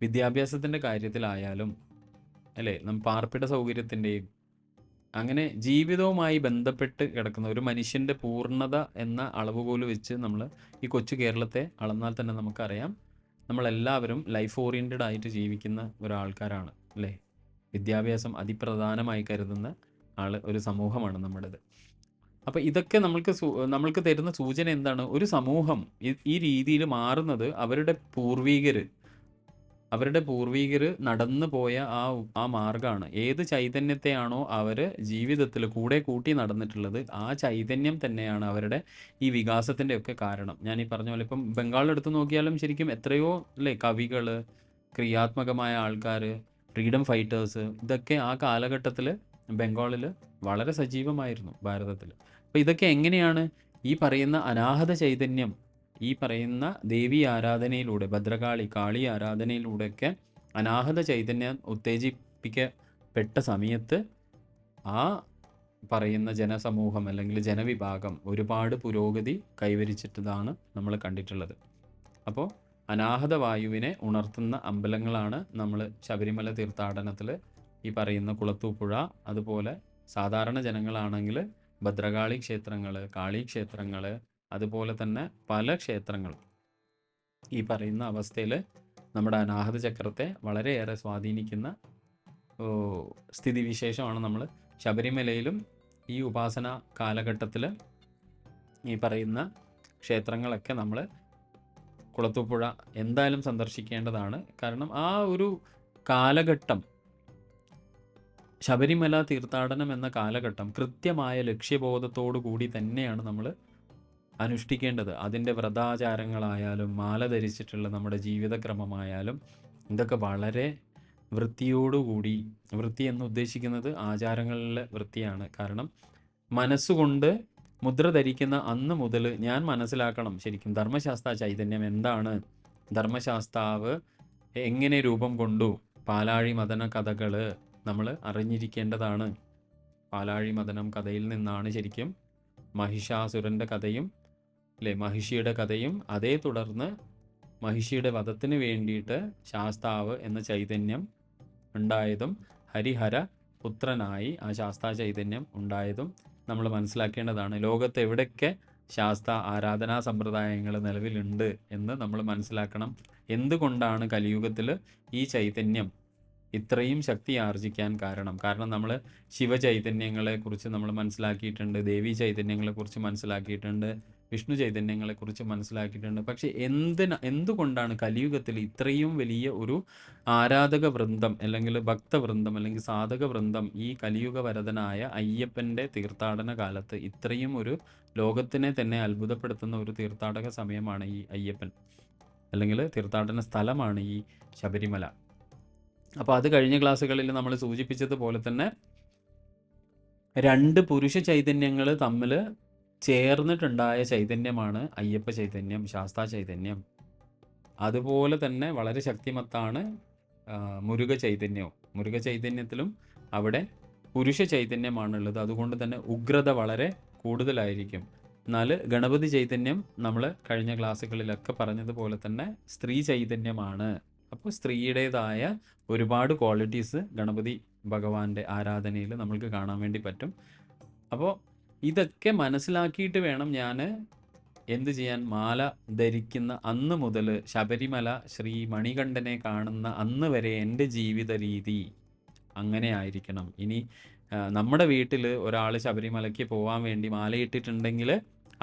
വിദ്യാഭ്യാസത്തിൻ്റെ കാര്യത്തിലായാലും അല്ലേ, പാർപ്പിട സൗകര്യത്തിൻ്റെയും അങ്ങനെ ജീവിതവുമായി ബന്ധപ്പെട്ട് കിടക്കുന്ന ഒരു മനുഷ്യൻ്റെ പൂർണ്ണത എന്ന അളവുകോല് വെച്ച് നമ്മൾ ഈ കൊച്ചു കേരളത്തെ അളന്നാൽ തന്നെ നമുക്കറിയാം, നമ്മളെല്ലാവരും ലൈഫ് ഓറിയൻറ്റഡ് ആയിട്ട് ജീവിക്കുന്ന ഒരാൾക്കാരാണ് അല്ലേ. വിദ്യാഭ്യാസം അതിപ്രധാനമായി കരുതുന്ന ഒരു സമൂഹമാണ് നമ്മുടേത്. അപ്പോൾ ഇതൊക്കെ നമ്മൾക്ക് തരുന്ന സൂചന എന്താണ്? ഒരു സമൂഹം ഈ രീതിയിൽ മാറുന്നത് അവരുടെ പൂർവികർ നടന്നു പോയ ആ മാർഗ്ഗമാണ്. ഏത് ചൈതന്യത്തെയാണോ അവർ ജീവിതത്തിൽ കൂടെ കൂട്ടി നടന്നിട്ടുള്ളത്, ആ ചൈതന്യം തന്നെയാണ് അവരുടെ ഈ വികാസത്തിൻ്റെ ഒക്കെ കാരണം. ഞാൻ ഈ പറഞ്ഞ പോലെ ഇപ്പം ബംഗാളിലെടുത്ത് നോക്കിയാലും ശരിക്കും എത്രയോ അല്ലേ കവികൾ, ക്രിയാത്മകമായ ആൾക്കാർ, ഫ്രീഡം ഫൈറ്റേഴ്സ്, ഇതൊക്കെ ആ കാലഘട്ടത്തിൽ ബംഗാളിൽ വളരെ സജീവമായിരുന്നു ഭാരതത്തിൽ. അപ്പോൾ ഇതൊക്കെ എങ്ങനെയാണ് ഈ പറയുന്ന അനാഹത ചൈതന്യം, ഈ പറയുന്ന ദേവി ആരാധനയിലൂടെ, ഭദ്രകാളി കാളി ആരാധനയിലൂടെയൊക്കെ അനാഹത ചൈതന്യം ഉത്തേജിപ്പിക്കപ്പെട്ട സമയത്ത് ആ പറയുന്ന ജനസമൂഹം അല്ലെങ്കിൽ ജനവിഭാഗം ഒരുപാട് പുരോഗതി കൈവരിച്ചിട്ടതാണ് നമ്മൾ കണ്ടിട്ടുള്ളത്. അപ്പോൾ അനാഹത വായുവിനെ ഉണർത്തുന്ന അമ്പലങ്ങളാണ് നമ്മൾ ശബരിമല തീർത്ഥാടനത്തിൽ ഈ പറയുന്ന കുളത്തൂപ്പുഴ, അതുപോലെ സാധാരണ ജനങ്ങളാണെങ്കിൽ ഭദ്രകാളി ക്ഷേത്രങ്ങൾ, കാളി ക്ഷേത്രങ്ങൾ, അതുപോലെ തന്നെ പല ക്ഷേത്രങ്ങൾ ഈ പറയുന്ന അവസ്ഥയിൽ നമ്മുടെ അനാഹത ചക്രത്തെ വളരെയേറെ സ്വാധീനിക്കുന്ന സ്ഥിതിവിശേഷമാണ് നമ്മൾ ശബരിമലയിലും ഈ ഉപാസന കാലഘട്ടത്തിൽ ഈ പറയുന്ന ക്ഷേത്രങ്ങളൊക്കെ നമ്മൾ കുളത്തൂപ്പുഴ എന്തായാലും സന്ദർശിക്കേണ്ടതാണ്. കാരണം ആ ഒരു കാലഘട്ടം, ശബരിമല തീർത്ഥാടനം എന്ന കാലഘട്ടം കൃത്യമായ ലക്ഷ്യബോധത്തോടു കൂടി തന്നെയാണ് നമ്മൾ അനുഷ്ഠിക്കേണ്ടത്. അതിൻ്റെ വ്രതാചാരങ്ങളായാലും മാല ധരിച്ചിട്ടുള്ള നമ്മുടെ ജീവിതക്രമമായാലും ഇതൊക്കെ വളരെ വൃത്തിയോടുകൂടി, വൃത്തി എന്ന് ഉദ്ദേശിക്കുന്നത് ആചാരങ്ങളിലെ വൃത്തിയാണ്. കാരണം മനസ്സുകൊണ്ട് മുദ്ര ധരിക്കുന്ന അന്ന് മുതൽ ഞാൻ മനസ്സിലാക്കണം ശരിക്കും ധർമ്മശാസ്ത്ര ചൈതന്യം എന്താണ്, ധർമ്മശാസ്താവ് എങ്ങനെ രൂപം കൊണ്ടു, പാലാഴി മദന കഥകൾ നമ്മൾ അറിഞ്ഞിരിക്കേണ്ടതാണ്. പാലാഴി മദനം കഥയിൽ നിന്നാണ് ശരിക്കും മഹിഷാസുരൻ്റെ കഥയും അല്ലേ, മഹിഷിയുടെ കഥയും, അതേ തുടർന്ന് മഹിഷിയുടെ വധത്തിന് വേണ്ടിയിട്ട് ശാസ്താവ് എന്ന ചൈതന്യം ഉണ്ടായതും ഹരിഹര പുത്രനായി ആ ശാസ്താ ചൈതന്യം ഉണ്ടായതും നമ്മൾ മനസ്സിലാക്കേണ്ടതാണ്. ലോകത്ത് എവിടെയൊക്കെ ശാസ്ത്ര ആരാധനാ സമ്പ്രദായങ്ങൾ നിലവിലുണ്ട് എന്ന് നമ്മൾ മനസ്സിലാക്കണം. എന്തുകൊണ്ടാണ് കലിയുഗത്തിൽ ഈ ചൈതന്യം ഇത്രയും ശക്തി ആർജിക്കാൻ കാരണം നമ്മൾ ശിവചൈതന്യങ്ങളെക്കുറിച്ച് നമ്മൾ മനസ്സിലാക്കിയിട്ടുണ്ട്, ദേവീ ചൈതന്യങ്ങളെക്കുറിച്ച് മനസ്സിലാക്കിയിട്ടുണ്ട്, വിഷ്ണു ചൈതന്യങ്ങളെക്കുറിച്ച് മനസ്സിലാക്കിയിട്ടുണ്ട്. പക്ഷെ എന്തുകൊണ്ടാണ് കലിയുഗത്തിൽ ഇത്രയും വലിയ ഒരു ആരാധക വൃന്ദം അല്ലെങ്കിൽ ഭക്തവൃന്ദം അല്ലെങ്കിൽ സാധക വൃന്ദം ഈ കലിയുഗ വരദനായ അയ്യപ്പൻ്റെ തീർത്ഥാടന കാലത്ത് ഇത്രയും ഒരു ലോകത്തിനെ തന്നെ അത്ഭുതപ്പെടുത്തുന്ന ഒരു തീർത്ഥാടക സമയമാണ് ഈ അയ്യപ്പൻ, അല്ലെങ്കിൽ തീർത്ഥാടന സ്ഥലമാണ് ഈ ശബരിമല. അപ്പോൾ അത് കഴിഞ്ഞ ക്ലാസ്സുകളിൽ നമ്മൾ സൂചിപ്പിച്ചതുപോലെ തന്നെ രണ്ട് പുരുഷ ചൈതന്യങ്ങൾ തമ്മിൽ ചേർന്നിട്ടുണ്ടായ ചൈതന്യമാണ് അയ്യപ്പ ചൈതന്യം, ശാസ്താ ചൈതന്യം. അതുപോലെ തന്നെ വളരെ ശക്തിമത്താണ് മുരുക ചൈതന്യവും. മുരുക ചൈതന്യത്തിലും അവിടെ പുരുഷ ചൈതന്യമാണുള്ളത്, അതുകൊണ്ട് തന്നെ ഉഗ്രത വളരെ കൂടുതലായിരിക്കും. എന്നാൽ ഗണപതി ചൈതന്യം നമ്മൾ കഴിഞ്ഞ ക്ലാസ്സുകളിലൊക്കെ പറഞ്ഞതുപോലെ തന്നെ സ്ത്രീ ചൈതന്യമാണ്. അപ്പോൾ സ്ത്രീയുടേതായ ഒരുപാട് ക്വാളിറ്റീസ് ഗണപതി ഭഗവാന്റെ ആരാധനയിൽ നമ്മൾക്ക് കാണാൻ വേണ്ടി പറ്റും. അപ്പോൾ ഇതൊക്കെ മനസ്സിലാക്കിയിട്ട് വേണം ഞാൻ എന്ത് ചെയ്യാൻ, മാല ധരിക്കുന്ന അന്ന് മുതൽ ശബരിമല ശ്രീ മണികണ്ഠനെ കാണുന്ന അന്ന് വരെ എൻ്റെ ജീവിത രീതി അങ്ങനെ ആയിരിക്കണം. ഇനി നമ്മുടെ വീട്ടിൽ ഒരാൾ ശബരിമലയ്ക്ക് പോകാൻ വേണ്ടി മാലയിട്ടിട്ടുണ്ടെങ്കിൽ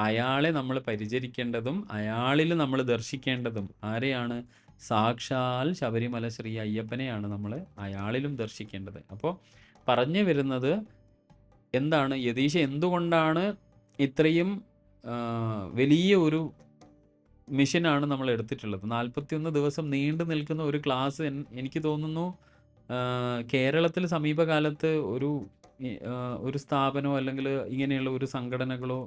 അയാളെ നമ്മൾ പരിചരിക്കേണ്ടതും അയാളിൽ നമ്മൾ ദർശിക്കേണ്ടതും ആരെയാണ്? സാക്ഷാൽ ശബരിമല ശ്രീ അയ്യപ്പനെയാണ് നമ്മൾ അയാളിലും ദർശിക്കേണ്ടത്. അപ്പോൾ പറഞ്ഞു വരുന്നത് എന്താണ്, യതീഷ എന്തുകൊണ്ടാണ് ഇത്രയും വലിയ ഒരു മിഷനാണ് നമ്മൾ എടുത്തിട്ടുള്ളത്? 41 ദിവസം നീണ്ടു നിൽക്കുന്ന ഒരു ക്ലാസ് എനിക്ക് തോന്നുന്നു കേരളത്തിൽ സമീപകാലത്ത് ഒരു സ്ഥാപനമോ അല്ലെങ്കിൽ ഇങ്ങനെയുള്ള ഒരു സംഘടനകളോ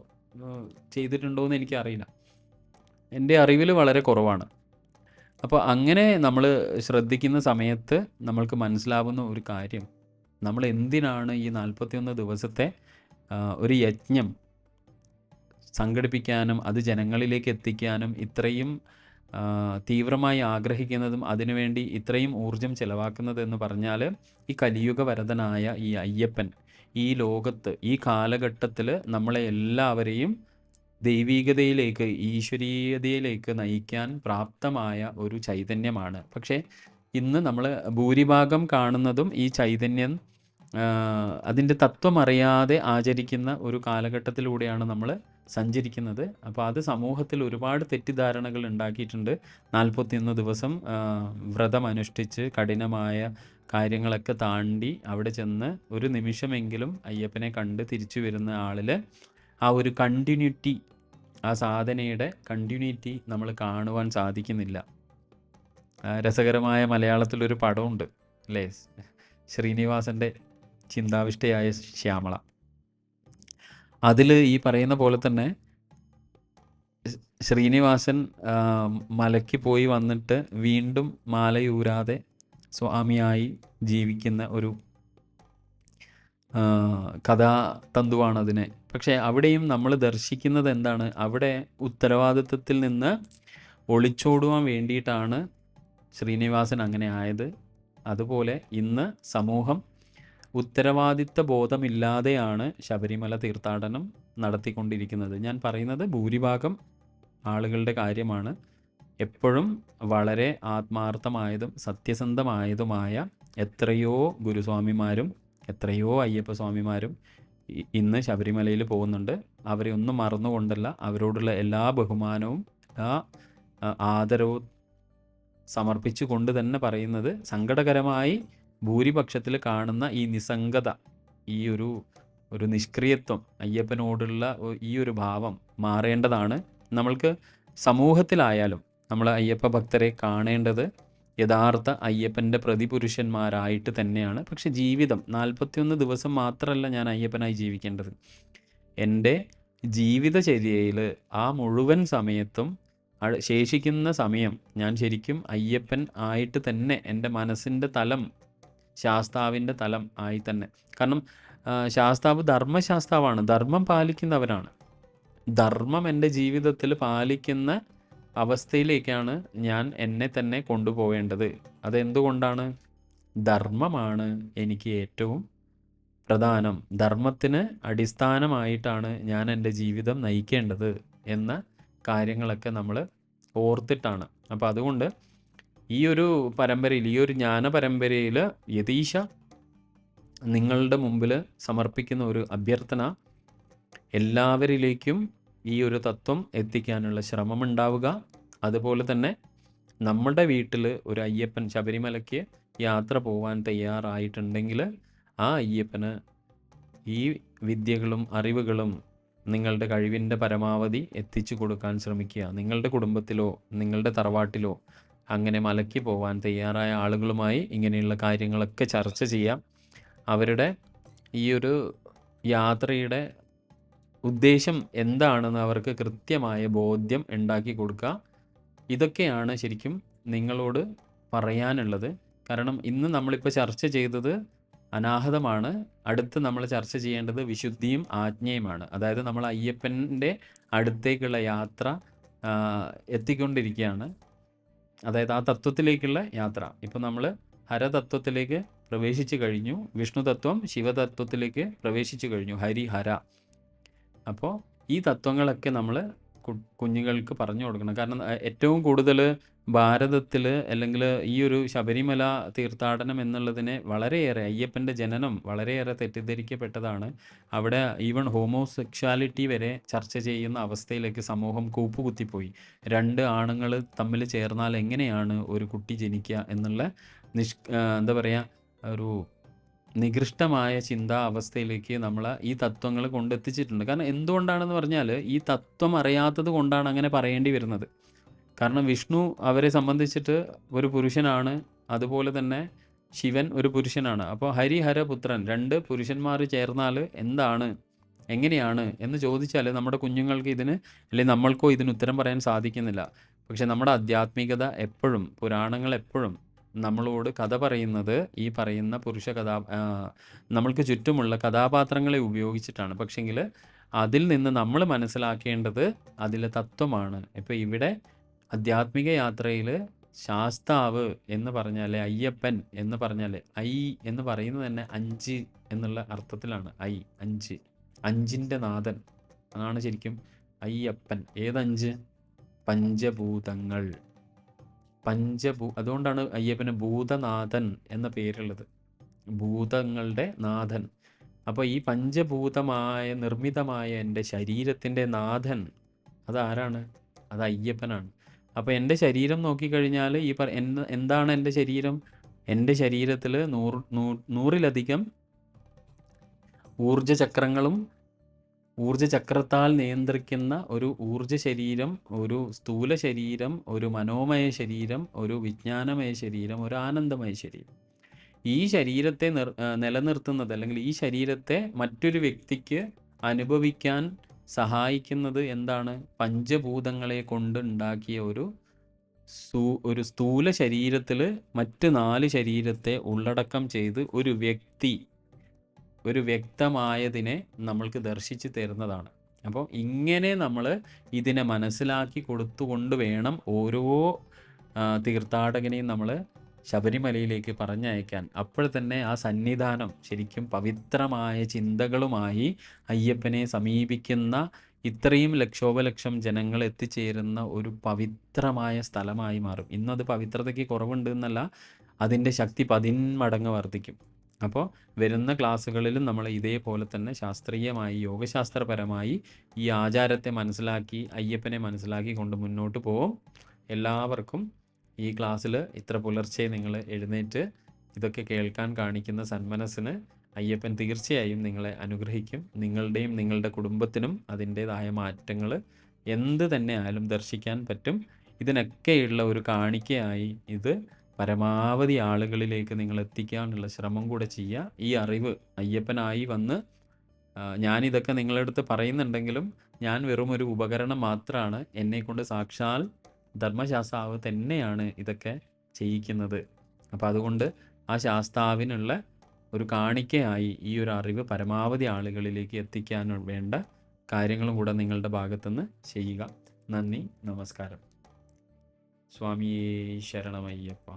ചെയ്തിട്ടുണ്ടോ എന്ന് എനിക്കറിയില്ല. എൻ്റെ അറിവിൽ വളരെ കുറവാണ്. അപ്പോൾ അങ്ങനെ നമ്മൾ ശ്രദ്ധിക്കുന്ന സമയത്ത് നമ്മൾക്ക് മനസ്സിലാവുന്ന ഒരു കാര്യം, നമ്മൾ എന്തിനാണ് ഈ 41 ദിവസത്തെ ഒരു യജ്ഞം സംഘടിപ്പിക്കാനും അത് ജനങ്ങളിലേക്ക് എത്തിക്കാനും ഇത്രയും തീവ്രമായി ആഗ്രഹിക്കുന്നതും അതിനുവേണ്ടി ഇത്രയും ഊർജം ചെലവാക്കുന്നത് എന്ന് പറഞ്ഞാൽ, ഈ കലിയുഗ വരദനായ ഈ അയ്യപ്പൻ ഈ ലോകത്ത് ഈ കാലഘട്ടത്തിൽ നമ്മളെ എല്ലാവരെയും ദൈവീകതയിലേക്ക്, ഈശ്വരീയതയിലേക്ക് നയിക്കാൻ പ്രാപ്തമായ ഒരു ചൈതന്യമാണ്. പക്ഷേ ഇന്ന് നമ്മൾ ഭൂരിഭാഗം കാണുന്നതും ഈ ചൈതന്യം അതിൻ്റെ തത്വം അറിയാതെ ആചരിക്കുന്ന ഒരു കാലഘട്ടത്തിലൂടെയാണ് നമ്മൾ സഞ്ചരിക്കുന്നത്. അപ്പോൾ അത് സമൂഹത്തിൽ ഒരുപാട് തെറ്റിദ്ധാരണകൾ ഉണ്ടാക്കിയിട്ടുണ്ട്. 41 ദിവസം വ്രതം അനുഷ്ഠിച്ച് കഠിനമായ കാര്യങ്ങളൊക്കെ താണ്ടി അവിടെ ചെന്ന് ഒരു നിമിഷമെങ്കിലും അയ്യപ്പനെ കണ്ട് തിരിച്ചു വരുന്ന ആളിൽ ആ ഒരു കണ്ടിന്യൂറ്റി, ആ സാധനയുടെ കണ്ടിന്യൂറ്റി നമ്മൾ കാണുവാൻ സാധിക്കുന്നില്ല. രസകരമായ മലയാളത്തിലൊരു പടമുണ്ട് അല്ലേ, ശ്രീനിവാസൻ്റെ ചിന്താവിഷ്ടയായ ശ്യാമള. അതിൽ ഈ പറയുന്ന പോലെ തന്നെ ശ്രീനിവാസൻ മലയ്ക്ക് പോയി വന്നിട്ട് വീണ്ടും മാലയൂരാതെ സ്വാമിയായി ജീവിക്കുന്ന ഒരു കഥാതന്തുവാണ് അതിനെ. പക്ഷേ അവിടെയും നമ്മൾ ദർശിക്കുന്നത് എന്താണ്? അവിടെ ഉത്തരവാദിത്വത്തിൽ നിന്ന് ഒളിച്ചോടുവാൻ വേണ്ടിയിട്ടാണ് ശ്രീനിവാസൻ അങ്ങനെ ആയത്. അതുപോലെ ഇന്ന് സമൂഹം ഉത്തരവാദിത്ത ബോധമില്ലാതെയാണ് ശബരിമല തീർത്ഥാടനം നടത്തിക്കൊണ്ടിരിക്കുന്നത്. ഞാൻ പറയുന്നത് ഭൂരിഭാഗം ആളുകളുടെ കാര്യമാണ്. എപ്പോഴും വളരെ ആത്മാർത്ഥമായതും സത്യസന്ധമായതുമായ എത്രയോ ഗുരുസ്വാമിമാരും എത്രയോ അയ്യപ്പ സ്വാമിമാരും ഇന്ന് ശബരിമലയിൽ പോകുന്നുണ്ട്. അവരെ ഒന്നും മറന്നുകൊണ്ടല്ല, അവരോടുള്ള എല്ലാ ബഹുമാനവും എല്ലാ ആദരവും സമർപ്പിച്ചുകൊണ്ട് തന്നെ പറയുന്നത്, സങ്കടകരമായി ഭൂരിപക്ഷത്തിൽ കാണുന്ന ഈ നിസ്സംഗത, ഈ ഒരു നിഷ്ക്രിയത്വം, അയ്യപ്പനോടുള്ള ഈ ഒരു ഭാവം മാറേണ്ടതാണ്. നമ്മൾക്ക് സമൂഹത്തിലായാലും നമ്മൾ അയ്യപ്പ ഭക്തരെ കാണേണ്ടത് യഥാർത്ഥ അയ്യപ്പൻ്റെ പ്രതിപുരുഷന്മാരായിട്ട് തന്നെയാണ്. പക്ഷെ ജീവിതം 41 ദിവസം മാത്രമല്ല ഞാൻ അയ്യപ്പനായി ജീവിക്കേണ്ടത്. എൻ്റെ ജീവിതചര്യയിൽ ആ മുഴുവൻ സമയത്തും ശേഷിക്കുന്ന സമയം ഞാൻ ശരിക്കും അയ്യപ്പൻ ആയിട്ട് തന്നെ, എൻ്റെ മനസ്സിൻ്റെ തലം ശാസ്താവിൻ്റെ തലം ആയി തന്നെ. കാരണം ശാസ്താവ് ധർമ്മശാസ്താവാണ്, ധർമ്മം പാലിക്കുന്നവരാണ്. ധർമ്മം എൻ്റെ ജീവിതത്തിൽ പാലിക്കുന്ന അവസ്ഥയിലേക്കാണ് ഞാൻ എന്നെ തന്നെ കൊണ്ടുപോവേണ്ടത്. അതെന്തുകൊണ്ടാണ്? ധർമ്മമാണ് എനിക്ക് ഏറ്റവും പ്രധാനം. ധർമ്മത്തിന് അടിസ്ഥാനമായിട്ടാണ് ഞാൻ എൻ്റെ ജീവിതം നയിക്കേണ്ടത് എന്ന കാര്യങ്ങളൊക്കെ നമ്മൾ ഓർത്തിട്ടാണ്. അപ്പോൾ അതുകൊണ്ട് ഈ ഒരു പരമ്പരയിൽ, ഈ ഒരു ജ്ഞാന പരമ്പരയിൽ യതീശ നിങ്ങളുടെ മുമ്പിൽ സമർപ്പിക്കുന്ന ഒരു അഭ്യർത്ഥന, എല്ലാവരിലേക്കും ഈ ഒരു തത്വം എത്തിക്കാനുള്ള ശ്രമമുണ്ടാവുക. അതുപോലെ തന്നെ നമ്മുടെ വീട്ടിൽ ഒരു അയ്യപ്പൻ ശബരിമലയ്ക്ക് യാത്ര പോകാൻ തയ്യാറായിട്ടുണ്ടെങ്കിൽ ആ അയ്യപ്പന് ഈ വിദ്യകളും അറിവുകളും നിങ്ങളുടെ കഴിവിൻ്റെ പരമാവധി എത്തിച്ചു കൊടുക്കാൻ ശ്രമിക്കുക. നിങ്ങളുടെ കുടുംബത്തിലോ നിങ്ങളുടെ തറവാട്ടിലോ അങ്ങനെ മലയ്ക്ക് പോകാൻ തയ്യാറായ ആളുകളുമായി ഇങ്ങനെയുള്ള കാര്യങ്ങളൊക്കെ ചർച്ച ചെയ്യാം. അവരുടെ ഈ ഒരു യാത്രയുടെ ഉദ്ദേശം എന്താണെന്ന് അവർക്ക് കൃത്യമായ ബോധ്യം ഉണ്ടാക്കി കൊടുക്കുക. ഇതൊക്കെയാണ് ശരിക്കും നിങ്ങളോട് പറയാനുള്ളത്. കാരണം ഇന്ന് നമ്മളിപ്പോൾ ചർച്ച ചെയ്തത് അനാഹതമാണ്. അടുത്ത് നമ്മൾ ചർച്ച ചെയ്യേണ്ടത് വിശുദ്ധിയും ആജ്ഞയുമാണ്. അതായത് നമ്മൾ അയ്യപ്പൻ്റെ അടുത്തേക്കുള്ള യാത്ര എത്തിക്കൊണ്ടിരിക്കുകയാണ്. അതായത് ആ തത്വത്തിലേക്കുള്ള യാത്ര. ഇപ്പോൾ നമ്മൾ ഹരതത്വത്തിലേക്ക് പ്രവേശിച്ചു കഴിഞ്ഞു, വിഷ്ണു തത്വം ശിവതത്വത്തിലേക്ക് പ്രവേശിച്ചു കഴിഞ്ഞു, ഹരിഹര. അപ്പോൾ ഈ തത്വങ്ങളൊക്കെ നമ്മൾ കുഞ്ഞുങ്ങൾക്ക് പറഞ്ഞു കൊടുക്കണം. കാരണം ഏറ്റവും കൂടുതൽ ഭാരതത്തിൽ അല്ലെങ്കിൽ ഈ ഒരു ശബരിമല തീർത്ഥാടനം എന്നുള്ളതിനെ വളരെയേറെ, അയ്യപ്പൻ്റെ ജനനം വളരെയേറെ തെറ്റിദ്ധരിക്കപ്പെട്ടതാണ്. അവിടെ ഈവൺ ഹോമോസെക്ഷാലിറ്റി വരെ ചർച്ച ചെയ്യുന്ന അവസ്ഥയിലേക്ക് സമൂഹം കൂപ്പുകുത്തിപ്പോയി. 2 ആണുങ്ങൾ തമ്മിൽ ചേർന്നാൽ എങ്ങനെയാണ് ഒരു കുട്ടി ജനിക്കുക എന്നുള്ള എന്താ പറയുക, ഒരു നികൃഷ്ടമായ ചിന്താ അവസ്ഥയിലേക്ക് നമ്മൾ ഈ തത്വങ്ങൾ കൊണ്ടെത്തിച്ചിട്ടുണ്ട്. കാരണം എന്തുകൊണ്ടാണെന്ന് പറഞ്ഞാൽ ഈ തത്വം അറിയാത്തത് കൊണ്ടാണ് അങ്ങനെ പറയേണ്ടി വരുന്നത്. കാരണം വിഷ്ണു അവരെ സംബന്ധിച്ചിട്ട് ഒരു പുരുഷനാണ്, അതുപോലെ തന്നെ ശിവൻ ഒരു പുരുഷനാണ്. അപ്പോൾ ഹരിഹരപുത്രൻ 2 പുരുഷന്മാർ ചേർന്നാൽ എന്താണ്, എങ്ങനെയാണ് എന്ന് ചോദിച്ചാൽ നമ്മുടെ കുഞ്ഞുങ്ങൾക്ക് അല്ലെങ്കിൽ നമ്മൾക്കോ ഇതിന് ഉത്തരം പറയാൻ സാധിക്കുന്നില്ല. പക്ഷെ നമ്മുടെ ആധ്യാത്മികത എപ്പോഴും, പുരാണങ്ങൾ എപ്പോഴും നമ്മളോട് കഥ പറയുന്നത് ഈ പറയുന്ന നമ്മൾക്ക് ചുറ്റുമുള്ള കഥാപാത്രങ്ങളെ ഉപയോഗിച്ചിട്ടാണ്. പക്ഷെങ്കിൽ അതിൽ നിന്ന് നമ്മൾ മനസ്സിലാക്കേണ്ടത് അതിലെ തത്വമാണ്. ഇപ്പോൾ ഇവിടെ ആധ്യാത്മിക യാത്രയിൽ ശാസ്താവ് എന്ന് പറഞ്ഞാൽ, അയ്യപ്പൻ എന്ന് പറഞ്ഞാൽ, ഐ എന്ന് പറയുന്നത് തന്നെ 5 എന്നുള്ള അർത്ഥത്തിലാണ്. 5, 5ൻ്റെ നാഥൻ അതാണ് ശരിക്കും അയ്യപ്പൻ. ഏത് 5? പഞ്ചഭൂതങ്ങൾ. അതുകൊണ്ടാണ് അയ്യപ്പന് ഭൂതനാഥൻ എന്ന പേരുള്ളത്, ഭൂതങ്ങളുടെ നാഥൻ. അപ്പോൾ ഈ പഞ്ചഭൂതമായ നിർമ്മിതമായ എൻ്റെ ശരീരത്തിൻ്റെ നാഥൻ അതാരാണ്? അത് അയ്യപ്പനാണ്. അപ്പോൾ എൻ്റെ ശരീരം നോക്കിക്കഴിഞ്ഞാൽ എന്താണ് എൻ്റെ ശരീരം? എൻ്റെ ശരീരത്തിൽ 100-ലധികം ഊർജ്ജചക്രങ്ങളും ഊർജ്ജചക്രത്താൽ നിയന്ത്രിക്കുന്ന ഒരു ഊർജ്ജ ശരീരം, ഒരു സ്ഥൂല ശരീരം, ഒരു മനോമയ ശരീരം, ഒരു വിജ്ഞാനമയ ശരീരം, ഒരു ആനന്ദമയ ശരീരം. ഈ ശരീരത്തെ നിലനിർത്തുന്നത്, അല്ലെങ്കിൽ ഈ ശരീരത്തെ മറ്റൊരു വ്യക്തിക്ക് അനുഭവിക്കാൻ സഹായിക്കുന്നത് എന്താണ്? പഞ്ചഭൂതങ്ങളെ കൊണ്ട് ഉണ്ടാക്കിയ ഒരു സ്ഥൂല ശരീരത്തിൽ മറ്റ് 4 ശരീരത്തെ ഉള്ളടക്കം ചെയ്ത് ഒരു വ്യക്തമായതിനെ നമ്മൾക്ക് ദർശിച്ച് തരുന്നതാണ്. അപ്പോൾ ഇങ്ങനെ നമ്മൾ ഇതിനെ മനസ്സിലാക്കി കൊടുത്തുകൊണ്ട് വേണം ഓരോ തീർത്ഥാടകനെയും നമ്മൾ ശബരിമലയിലേക്ക് പറഞ്ഞയക്കാൻ. അപ്പോൾ തന്നെ ആ സന്നിധാനം ശരിക്കും പവിത്രമായ ചിന്തകളുമായി അയ്യപ്പനെ സമീപിക്കുന്ന ഇത്രയും ലക്ഷോപലക്ഷം ജനങ്ങൾ എത്തിച്ചേരുന്ന ഒരു പവിത്രമായ സ്ഥലമായി മാറും. ഇന്നത് പവിത്രതയ്ക്ക് കുറവുണ്ട് എന്നല്ല, അതിൻ്റെ ശക്തി 10 മടങ്ങ് വർദ്ധിക്കും. അപ്പോൾ വരുന്ന ക്ലാസ്സുകളിലും നമ്മൾ ഇതേപോലെ തന്നെ ശാസ്ത്രീയമായി യോഗശാസ്ത്രപരമായി ഈ ആചാരത്തെ മനസ്സിലാക്കി അയ്യപ്പനെ മനസ്സിലാക്കി കൊണ്ട് മുന്നോട്ട് പോവും. എല്ലാവർക്കും ഈ ക്ലാസ്സിൽ ഇത്ര പുലർച്ചെ നിങ്ങൾ എഴുന്നേറ്റ് ഇതൊക്കെ കേൾക്കാൻ കാണിക്കുന്ന സന്മനസ്സിന് അയ്യപ്പൻ തീർച്ചയായും നിങ്ങളെ അനുഗ്രഹിക്കും. നിങ്ങളുടെയും നിങ്ങളുടെ കുടുംബത്തിനും അതിൻ്റേതായ മാറ്റങ്ങൾ എന്ത് തന്നെ ആയാലും ദർശിക്കാൻ പറ്റും. ഇതിനൊക്കെയുള്ള ഒരു കാണിക്കയായി ഇത് പരമാവധി ആളുകളിലേക്ക് നിങ്ങൾ എത്തിക്കാനുള്ള ശ്രമം കൂടെ ചെയ്യുക. ഈ അറിവ് അയ്യപ്പനായി വന്ന് ഞാനിതൊക്കെ നിങ്ങളുടെ അടുത്ത് പറയുന്നുണ്ടെങ്കിലും ഞാൻ വെറും ഒരു ഉപകരണം മാത്രമാണ്. എന്നെക്കൊണ്ട് സാക്ഷാൽ ധർമ്മശാസ്താവ് തന്നെയാണ് ഇതൊക്കെ ചെയ്യിക്കുന്നത്. അപ്പോൾ അതുകൊണ്ട് ആ ശാസ്താവിനുള്ള ഒരു കാണിക്കയായി ഈ ഒരു അറിവ് പരമാവധി ആളുകളിലേക്ക് എത്തിക്കാൻ വേണ്ട കാര്യങ്ങളും കൂടെ നിങ്ങളുടെ ഭാഗത്തുനിന്ന് ചെയ്യുക. നന്ദി, നമസ്കാരം. സ്വാമിയേ ശരണമയ്യപ്പ.